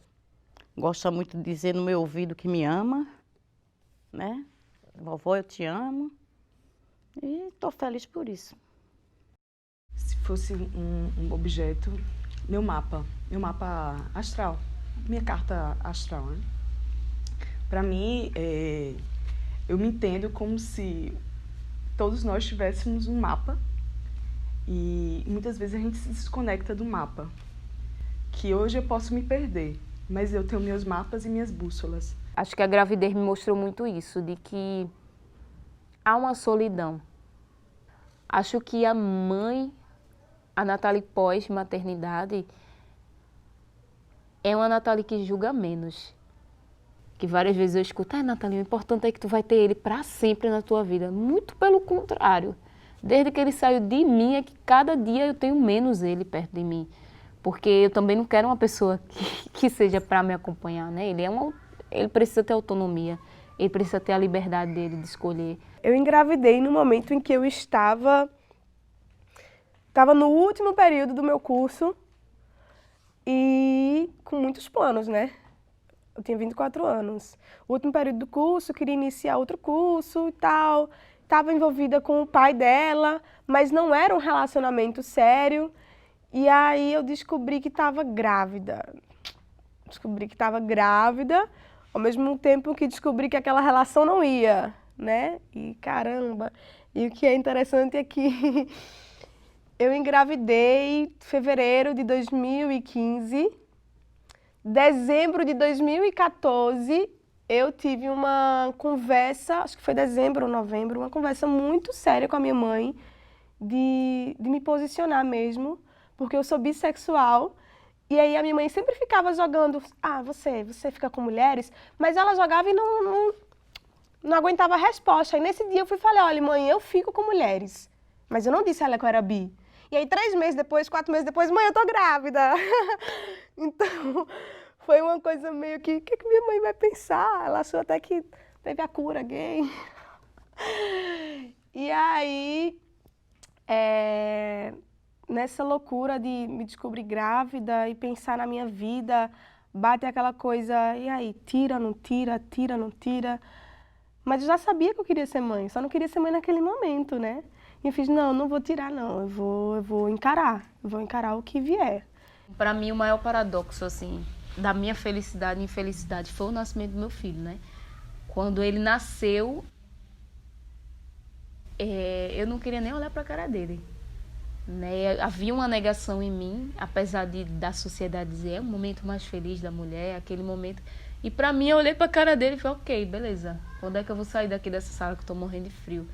Speaker 9: Gosta muito de dizer no meu ouvido que me ama, né? Vovó, eu te amo. E estou feliz por isso.
Speaker 7: Se fosse um objeto, meu mapa astral, minha carta astral, né? Para mim, eu me entendo como se todos nós tivéssemos um mapa e muitas vezes a gente se desconecta do mapa. Que hoje eu posso me perder, mas eu tenho meus mapas e minhas bússolas.
Speaker 11: Acho que a gravidez me mostrou muito isso, de que há uma solidão. Acho que a mãe, a Nathalie pós-maternidade, é uma Nathalie que julga menos. Que várias vezes eu escuto, Nathalie, o importante é que tu vai ter ele para sempre na tua vida. Muito pelo contrário. Desde que ele saiu de mim, é que cada dia eu tenho menos ele perto de mim. Porque eu também não quero uma pessoa que seja para me acompanhar, né? Ele precisa ter autonomia, ele precisa ter a liberdade dele de escolher.
Speaker 6: Eu engravidei no momento em que eu estava no último período do meu curso e com muitos planos, né? Eu tinha 24 anos. O último período do curso, eu queria iniciar outro curso e tal. Estava envolvida com o pai dela, mas não era um relacionamento sério. E aí eu descobri que estava grávida. Ao mesmo tempo que descobri que aquela relação não ia, né? E caramba! E o que é interessante é que eu engravidei em fevereiro de 2015. Dezembro de 2014, eu tive uma conversa, acho que foi dezembro ou novembro, uma conversa muito séria com a minha mãe, de me posicionar mesmo, porque eu sou bissexual. E aí a minha mãe sempre ficava jogando, você fica com mulheres, mas ela jogava e não aguentava a resposta. E nesse dia eu fui e falei, olha mãe, eu fico com mulheres, mas eu não disse a ela que eu era bi. E aí 3 meses depois, 4 meses depois, mãe, eu tô grávida. Então, foi uma coisa meio que, o que minha mãe vai pensar? Ela achou até que teve a cura gay. E aí, nessa loucura de me descobrir grávida e pensar na minha vida, bate aquela coisa, e aí, tira, não tira, tira, não tira. Mas eu já sabia que eu queria ser mãe, só não queria ser mãe naquele momento, né? E eu fiz, não vou tirar não, eu vou encarar o que vier.
Speaker 11: Para mim, o maior paradoxo, assim, da minha felicidade e infelicidade foi o nascimento do meu filho, né? Quando ele nasceu, eu não queria nem olhar para a cara dele, né? Havia uma negação em mim, apesar da sociedade dizer, é o momento mais feliz da mulher, aquele momento. E para mim, eu olhei para a cara dele e falei, ok, beleza, quando é que eu vou sair daqui dessa sala que eu tô morrendo de frio?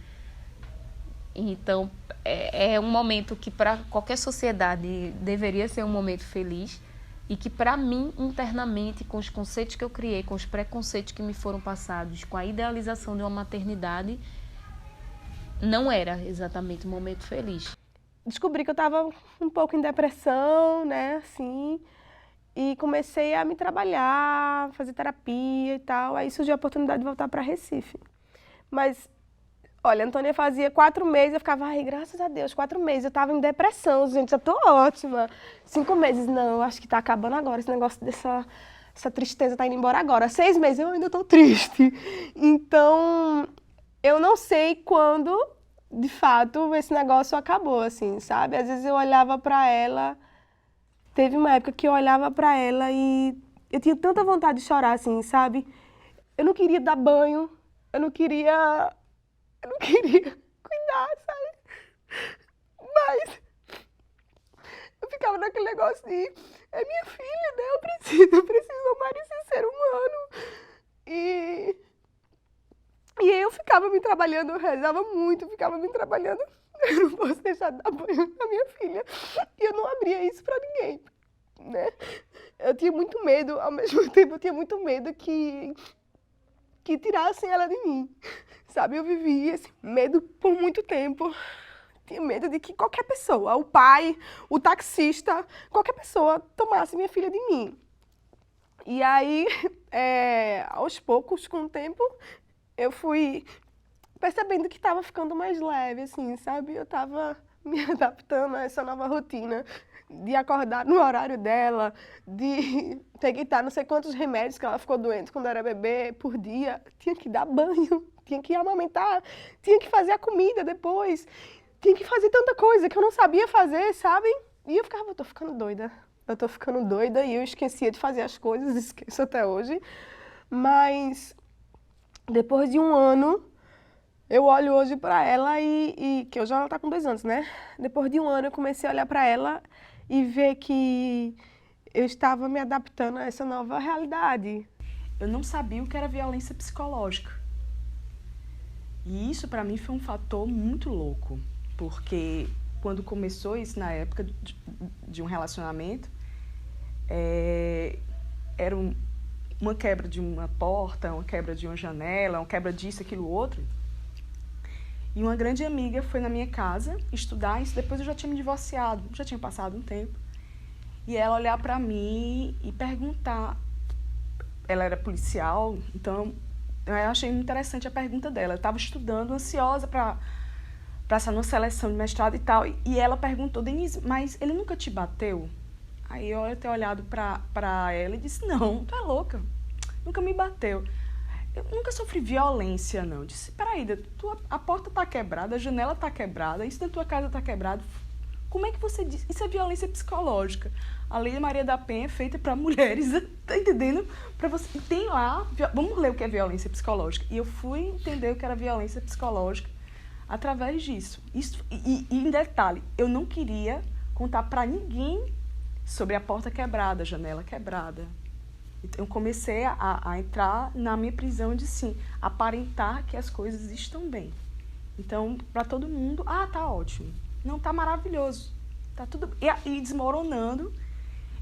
Speaker 11: Então, é um momento que para qualquer sociedade deveria ser um momento feliz e que para mim, internamente, com os conceitos que eu criei, com os preconceitos que me foram passados, com a idealização de uma maternidade, não era exatamente um momento feliz.
Speaker 6: Descobri que eu estava um pouco em depressão, né, assim, e comecei a me trabalhar, fazer terapia e tal. Aí surgiu a oportunidade de voltar para Recife. Mas, olha, a Antônia fazia 4 meses, eu ficava, ai, graças a Deus, 4 meses. Eu estava em depressão, gente, já tô ótima. 5 meses, não, acho que tá acabando agora, esse negócio essa tristeza tá indo embora agora. 6 meses, eu ainda tô triste. Então, eu não sei quando, de fato, esse negócio acabou, assim, sabe? Às vezes eu olhava para ela, teve uma época que eu olhava para ela e eu tinha tanta vontade de chorar, assim, sabe? Eu não queria dar banho, eu não queria cuidar, sabe? Mas eu ficava naquele negócio de, é minha filha, né? Eu preciso amar esse ser humano. E aí eu ficava me trabalhando, eu rezava muito, ficava me trabalhando. Eu não posso deixar de dar banho na minha filha. E eu não abria isso pra ninguém, né? Eu tinha muito medo, ao mesmo tempo eu tinha muito medo que tirassem ela de mim, sabe? Eu vivi esse medo por muito tempo. Tinha medo de que qualquer pessoa, o pai, o taxista, qualquer pessoa tomasse minha filha de mim. E aí, aos poucos, com o tempo, eu fui percebendo que estava ficando mais leve, assim, sabe? Eu estava me adaptando a essa nova rotina de acordar no horário dela, de ter que dar não sei quantos remédios que ela ficou doente quando era bebê por dia. Tinha que dar banho, tinha que amamentar, tinha que fazer a comida depois, tinha que fazer tanta coisa que eu não sabia fazer, sabe? E eu ficava, eu tô ficando doida e eu esquecia de fazer as coisas, esqueço até hoje. Mas depois de um ano, eu olho hoje para ela e que hoje ela tá com 2 anos, né? Depois de um ano eu comecei a olhar para ela e ver que eu estava me adaptando a essa nova realidade.
Speaker 7: Eu não sabia o que era violência psicológica. E isso para mim foi um fator muito louco, porque quando começou isso na época de um relacionamento, era uma quebra de uma porta, uma quebra de uma janela, uma quebra disso, aquilo, outro. E uma grande amiga foi na minha casa estudar, isso depois eu já tinha me divorciado, já tinha passado um tempo. E ela olhar para mim e perguntar, ela era policial, então eu achei muito interessante a pergunta dela. Eu estava estudando, ansiosa para passar numa seleção de mestrado e tal, e ela perguntou, Denise, mas ele nunca te bateu? Aí eu ter olhado para ela e disse, não, tu é louca, nunca me bateu. Eu nunca sofri violência, não. Eu disse, peraí, a porta tá quebrada, a janela tá quebrada, isso da tua casa tá quebrado. Como é que você diz? Isso é violência psicológica. A Lei Maria da Penha é feita para mulheres, tá entendendo? Para você, tem lá, vamos ler o que é violência psicológica. E eu fui entender o que era violência psicológica através disso. E em detalhe, eu não queria contar para ninguém sobre a porta quebrada, a janela quebrada. Eu comecei a entrar na minha prisão de, sim, aparentar que as coisas estão bem. Então, para todo mundo, tá ótimo. Não, tá maravilhoso. Tá tudo... E desmoronando.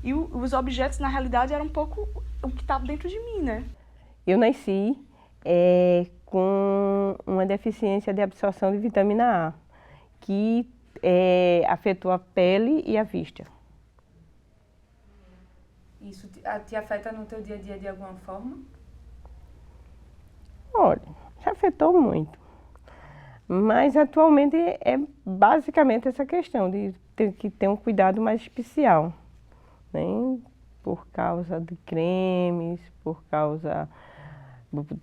Speaker 7: E os objetos, na realidade, eram um pouco o que estava dentro de mim, né?
Speaker 5: Eu nasci com uma deficiência de absorção de vitamina A, que afetou a pele e a vista.
Speaker 4: Isso te afeta no teu dia a dia de alguma forma?
Speaker 5: Olha, já afetou muito. Mas atualmente é basicamente essa questão de ter que ter um cuidado mais especial, né? Por causa de cremes, por causa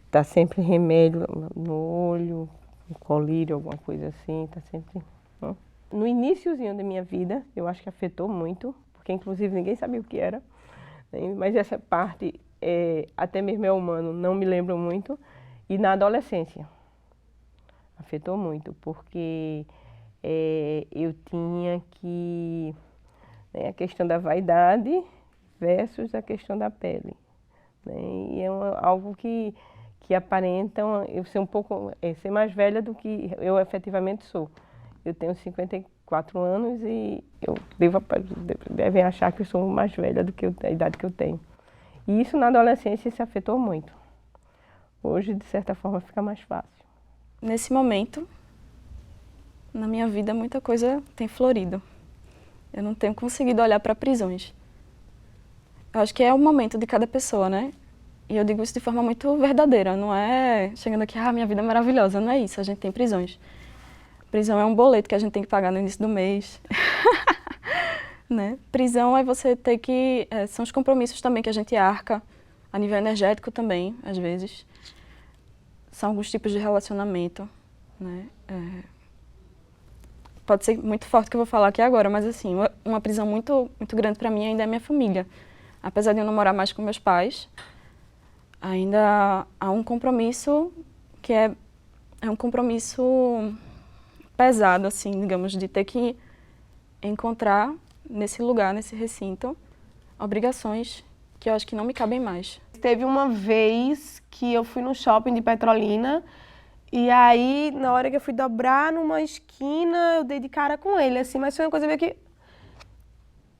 Speaker 5: tá sempre remédio no olho, um colírio, alguma coisa assim, tá sempre. Né? No iniciozinho da minha vida, eu acho que afetou muito, porque inclusive ninguém sabia o que era. Mas essa parte, até mesmo humano, não me lembro muito. E na adolescência, afetou muito, porque eu tinha que... Né, a questão da vaidade versus a questão da pele. Né, e é algo que aparenta eu ser um pouco... ser mais velha do que eu efetivamente sou. Eu tenho 54 anos e devem achar que eu sou mais velha do que a idade que eu tenho. E isso na adolescência se afetou muito. Hoje, de certa forma, fica mais fácil.
Speaker 8: Nesse momento, na minha vida, muita coisa tem florido. Eu não tenho conseguido olhar para prisões. Eu acho que é o momento de cada pessoa, né? E eu digo isso de forma muito verdadeira, não é chegando aqui, minha vida é maravilhosa, não é isso, a gente tem prisões. Prisão é um boleto que a gente tem que pagar no início do mês. Né? Prisão é você ter que... são os compromissos também que a gente arca, a nível energético também, às vezes. São alguns tipos de relacionamento, né? Pode ser muito forte o que eu vou falar aqui agora, mas assim, uma prisão muito, muito grande para mim ainda é minha família. Apesar de eu não morar mais com meus pais, ainda há um compromisso que é um compromisso pesado, assim, digamos, de ter que encontrar nesse lugar, nesse recinto, obrigações que eu acho que não me cabem mais.
Speaker 6: Teve uma vez que eu fui no shopping de Petrolina e aí, na hora que eu fui dobrar numa esquina, eu dei de cara com ele, assim, mas foi uma coisa meio que...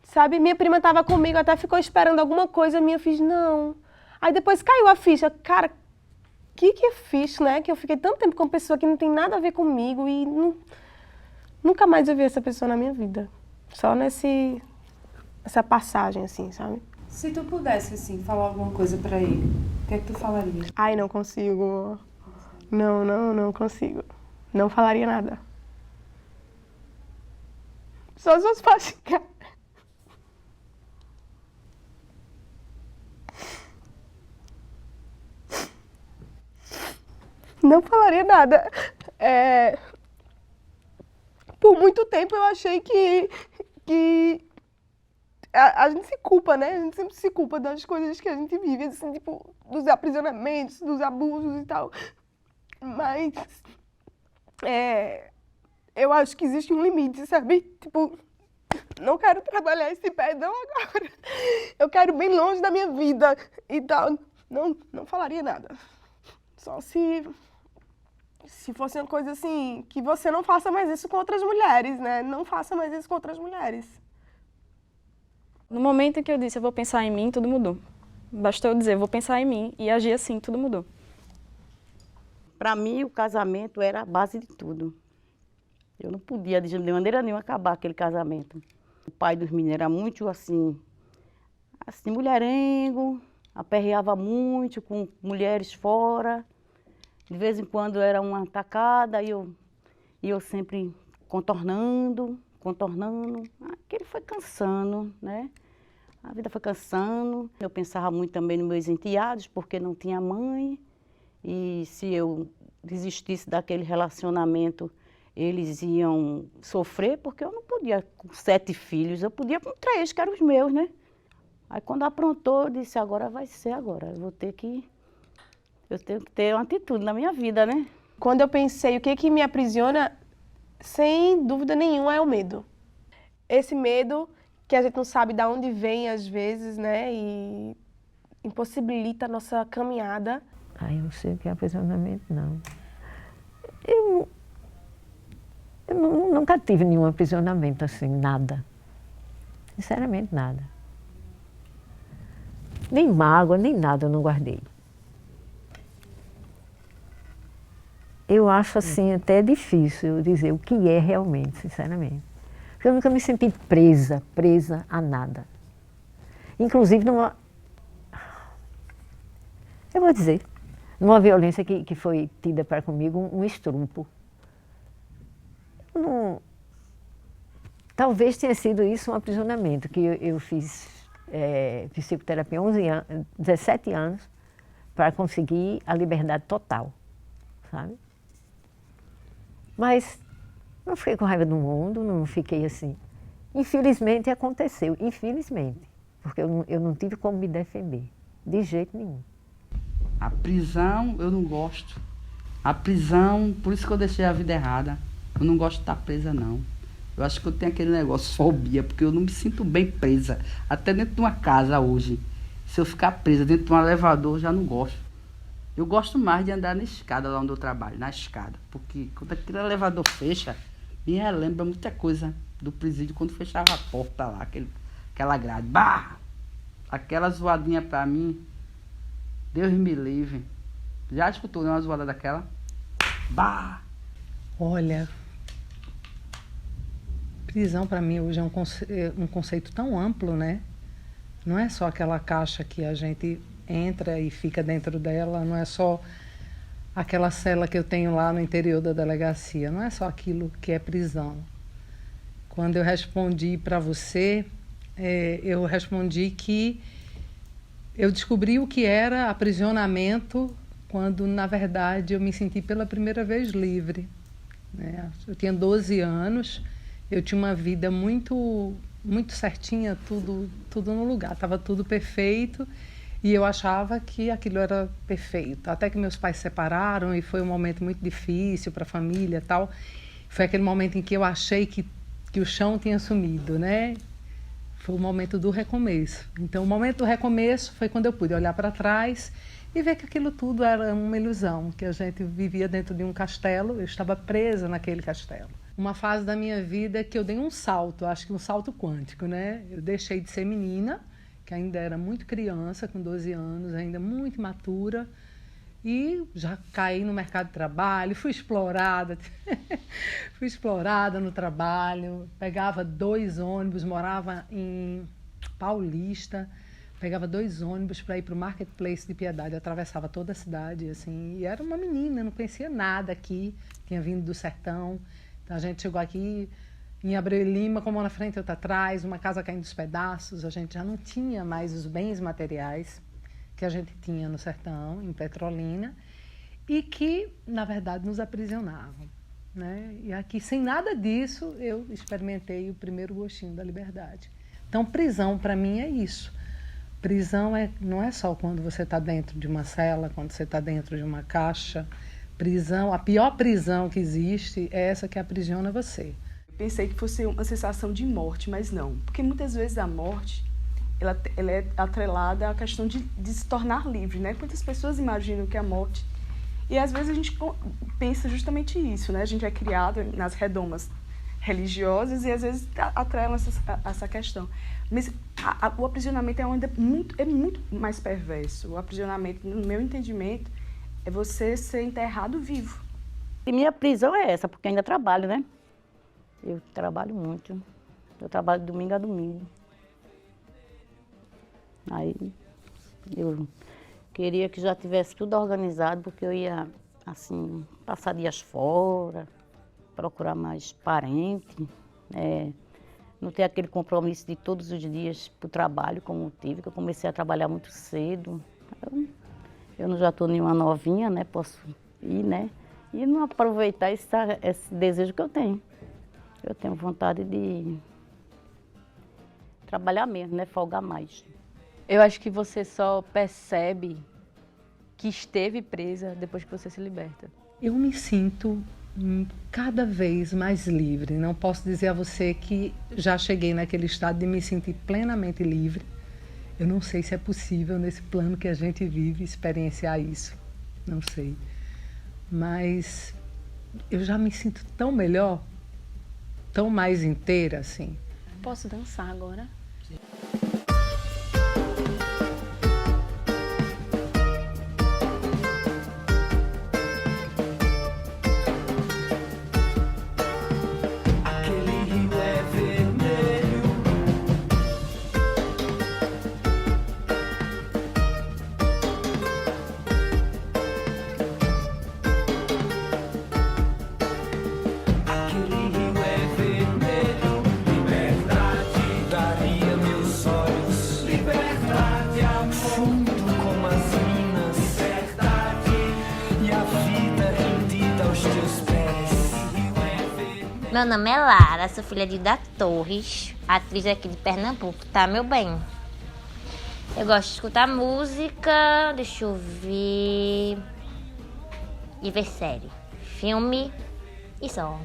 Speaker 6: Sabe, minha prima tava comigo, até ficou esperando alguma coisa minha, eu fiz, não. Aí depois caiu a ficha, cara, que eu fiz, né? Que eu fiquei tanto tempo com uma pessoa que não tem nada a ver comigo e nunca mais eu vi essa pessoa na minha vida. Só essa passagem, assim, sabe?
Speaker 4: Se tu pudesse, assim, falar alguma coisa pra ele, o que é que tu falaria?
Speaker 6: Ai, não consigo. Não consigo. Não falaria nada. Só se fosse pra ficar. Não falaria nada. Por muito tempo eu achei que a gente se culpa, né? A gente sempre se culpa das coisas que a gente vive, assim, tipo, dos aprisionamentos, dos abusos e tal. Mas eu acho que existe um limite, sabe? Tipo, não quero trabalhar esse perdão agora. Eu quero bem longe da minha vida e tal. Não falaria nada. Só se fosse uma coisa assim, que você não faça mais isso com outras mulheres, né? Não faça mais isso com outras mulheres.
Speaker 8: No momento em que eu disse, eu vou pensar em mim, tudo mudou. Bastou eu dizer, eu vou pensar em mim e agir assim, tudo mudou.
Speaker 9: Para mim, o casamento era a base de tudo. Eu não podia, de maneira nenhuma, acabar aquele casamento. O pai dos meninos era muito assim mulherengo, aperreava muito com mulheres fora. De vez em quando era uma tacada e eu sempre contornando. Aquele foi cansando, né? A vida foi cansando. Eu pensava muito também nos meus enteados, porque não tinha mãe. E se eu desistisse daquele relacionamento, eles iam sofrer, porque eu não podia com 7 filhos, eu podia com 3, que eram os meus, né? Aí quando aprontou, eu disse, agora vai ser agora. Eu tenho que ter uma atitude na minha vida, né?
Speaker 6: Quando eu pensei o que me aprisiona, sem dúvida nenhuma, é o medo. Esse medo que a gente não sabe de onde vem às vezes, né? E impossibilita a nossa caminhada.
Speaker 2: Eu não sei o que é aprisionamento, não. Eu nunca tive nenhum aprisionamento assim, nada. Sinceramente, nada. Nem mágoa, nem nada eu não guardei. Eu acho assim até difícil eu dizer o que é realmente, sinceramente. Porque eu nunca me senti presa a nada. Inclusive numa... Eu vou dizer, numa violência que foi tida para comigo, um estrupo. Talvez tenha sido isso um aprisionamento, que eu fiz psicoterapia 17 anos para conseguir a liberdade total, sabe? Mas não fiquei com raiva do mundo, não fiquei assim. Infelizmente aconteceu, infelizmente, porque eu não tive como me defender, de jeito nenhum.
Speaker 3: A prisão eu não gosto. A prisão, por isso que eu deixei a vida errada. Eu não gosto de estar presa, não. Eu acho que eu tenho aquele negócio, fobia, porque eu não me sinto bem presa. Até dentro de uma casa hoje. Se eu ficar presa dentro de um elevador, eu já não gosto. Eu gosto mais de andar na escada lá onde eu trabalho, na escada. Porque quando aquele elevador fecha, me relembra muita coisa do presídio, quando fechava a porta lá, aquela grade. Bah! Aquela zoadinha pra mim, Deus me livre. Já escutou uma zoada daquela? Bah!
Speaker 10: Olha, prisão para mim hoje é um conceito tão amplo, né? Não é só aquela caixa que a gente entra e fica dentro dela, não é só aquela cela que eu tenho lá no interior da delegacia, não é só aquilo que é prisão. Quando eu respondi para você, eu respondi que eu descobri o que era aprisionamento quando, na verdade, eu me senti pela primeira vez livre, né? Eu tinha 12 anos, eu tinha uma vida muito certinha, tudo no lugar, estava tudo perfeito e eu achava que aquilo era perfeito. Até que meus pais se separaram e foi um momento muito difícil para a família e tal. Foi aquele momento em que eu achei que o chão tinha sumido, né? Foi o momento do recomeço. Então, o momento do recomeço foi quando eu pude olhar para trás e ver que aquilo tudo era uma ilusão, que a gente vivia dentro de um castelo, eu estava presa naquele castelo. Uma fase da minha vida que eu dei um salto, acho que um salto quântico, né? Eu deixei de ser menina, que ainda era muito criança, com 12 anos, ainda muito imatura, e já caí no mercado de trabalho, fui explorada no trabalho, pegava 2 ônibus, morava em Paulista, pegava 2 ônibus para ir para o Marketplace de Piedade, atravessava toda a cidade, assim, e era uma menina, não conhecia nada aqui, tinha vindo do sertão. Então a gente chegou aqui em Abreu e Lima, com uma na frente e outra atrás, uma casa caindo dos pedaços, a gente já não tinha mais os bens materiais que a gente tinha no sertão, em Petrolina, e que, na verdade, nos aprisionavam, né? E aqui, sem nada disso, eu experimentei o primeiro gostinho da liberdade. Então, prisão, para mim, é isso. Prisão não é só quando você está dentro de uma cela, quando você está dentro de uma caixa. Prisão, a pior prisão que existe é essa que aprisiona você.
Speaker 7: Eu pensei que fosse uma sensação de morte, mas não. Porque muitas vezes a morte, ela é atrelada à questão de se tornar livre, né? Quantas pessoas imaginam que a morte... E às vezes a gente pensa justamente isso, né? A gente é criado nas redomas religiosas e às vezes atrela essa questão. Mas o aprisionamento é muito mais perverso. O aprisionamento, no meu entendimento, é você ser enterrado vivo.
Speaker 9: E minha prisão é essa, porque eu ainda trabalho, né? Eu trabalho muito. Eu trabalho de domingo a domingo. Aí eu queria que já tivesse tudo organizado, porque eu ia, assim, passar dias fora, procurar mais parente, não ter aquele compromisso de todos os dias para o trabalho, como eu tive, que eu comecei a trabalhar muito cedo. Eu não já estou nenhuma novinha, né? Posso ir, né? E não aproveitar esse desejo que eu tenho. Eu tenho vontade de trabalhar mesmo, né? Folgar mais.
Speaker 1: Eu acho que você só percebe que esteve presa depois que você se liberta.
Speaker 10: Eu me sinto cada vez mais livre. Não posso dizer a você que já cheguei naquele estado de me sentir plenamente livre. Eu não sei se é possível, nesse plano que a gente vive, experienciar isso. Não sei. Mas eu já me sinto tão melhor, tão mais inteira, assim.
Speaker 11: Posso dançar agora?
Speaker 12: Meu nome é Lara, sou filha de Ida Torres, atriz aqui de Pernambuco, tá, meu bem? Eu gosto de escutar música, deixa eu ver... e ver série, filme e só.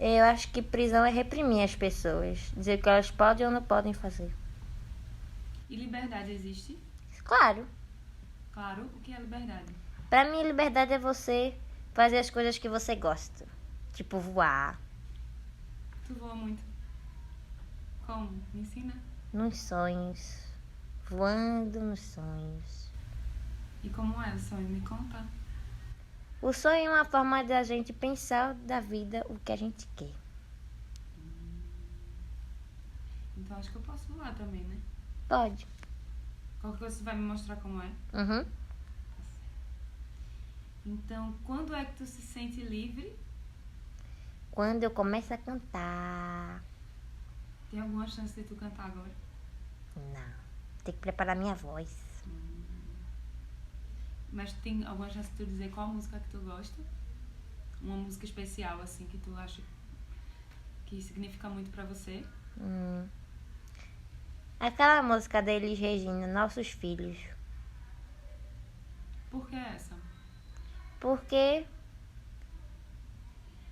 Speaker 12: Eu acho que prisão é reprimir as pessoas, dizer o que elas podem ou não podem fazer.
Speaker 4: E liberdade existe?
Speaker 12: Claro.
Speaker 4: Claro, o que é liberdade?
Speaker 12: Pra mim, liberdade é você fazer as coisas que você gosta. Tipo, voar.
Speaker 4: Tu voa muito. Como? Me ensina.
Speaker 12: Nos sonhos. Voando nos sonhos.
Speaker 4: E como é o sonho? Me conta.
Speaker 12: O sonho é uma forma de a gente pensar da vida o que a gente quer.
Speaker 4: Então acho que eu posso ir lá também, né?
Speaker 12: Pode.
Speaker 4: Qualquer coisa você vai me mostrar como é.
Speaker 12: Uhum.
Speaker 4: Então, quando é que tu se sente livre?
Speaker 12: Quando eu começo a cantar.
Speaker 4: Tem alguma chance de tu cantar agora?
Speaker 12: Não. Tem que preparar minha voz.
Speaker 4: Mas tem alguma chance de tu dizer qual música que tu gosta? Uma música especial, assim, que tu acha que significa muito pra você?
Speaker 12: Aquela música da Elis Regina, Nossos Filhos.
Speaker 4: Por que essa?
Speaker 12: Porque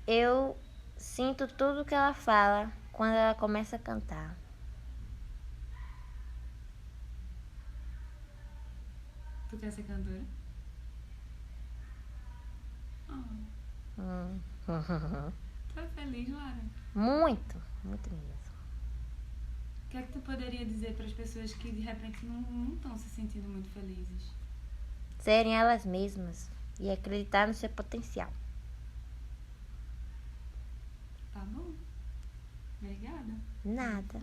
Speaker 12: eu sinto tudo que ela fala quando ela começa a cantar.
Speaker 4: Tu quer ser cantora? Tu é feliz, Lara?
Speaker 12: Muito, muito mesmo.
Speaker 4: O que é que tu poderia dizer para as pessoas que de repente não estão se sentindo muito felizes?
Speaker 12: Serem elas mesmas e acreditar no seu potencial.
Speaker 4: Tá bom. Obrigada.
Speaker 12: Nada.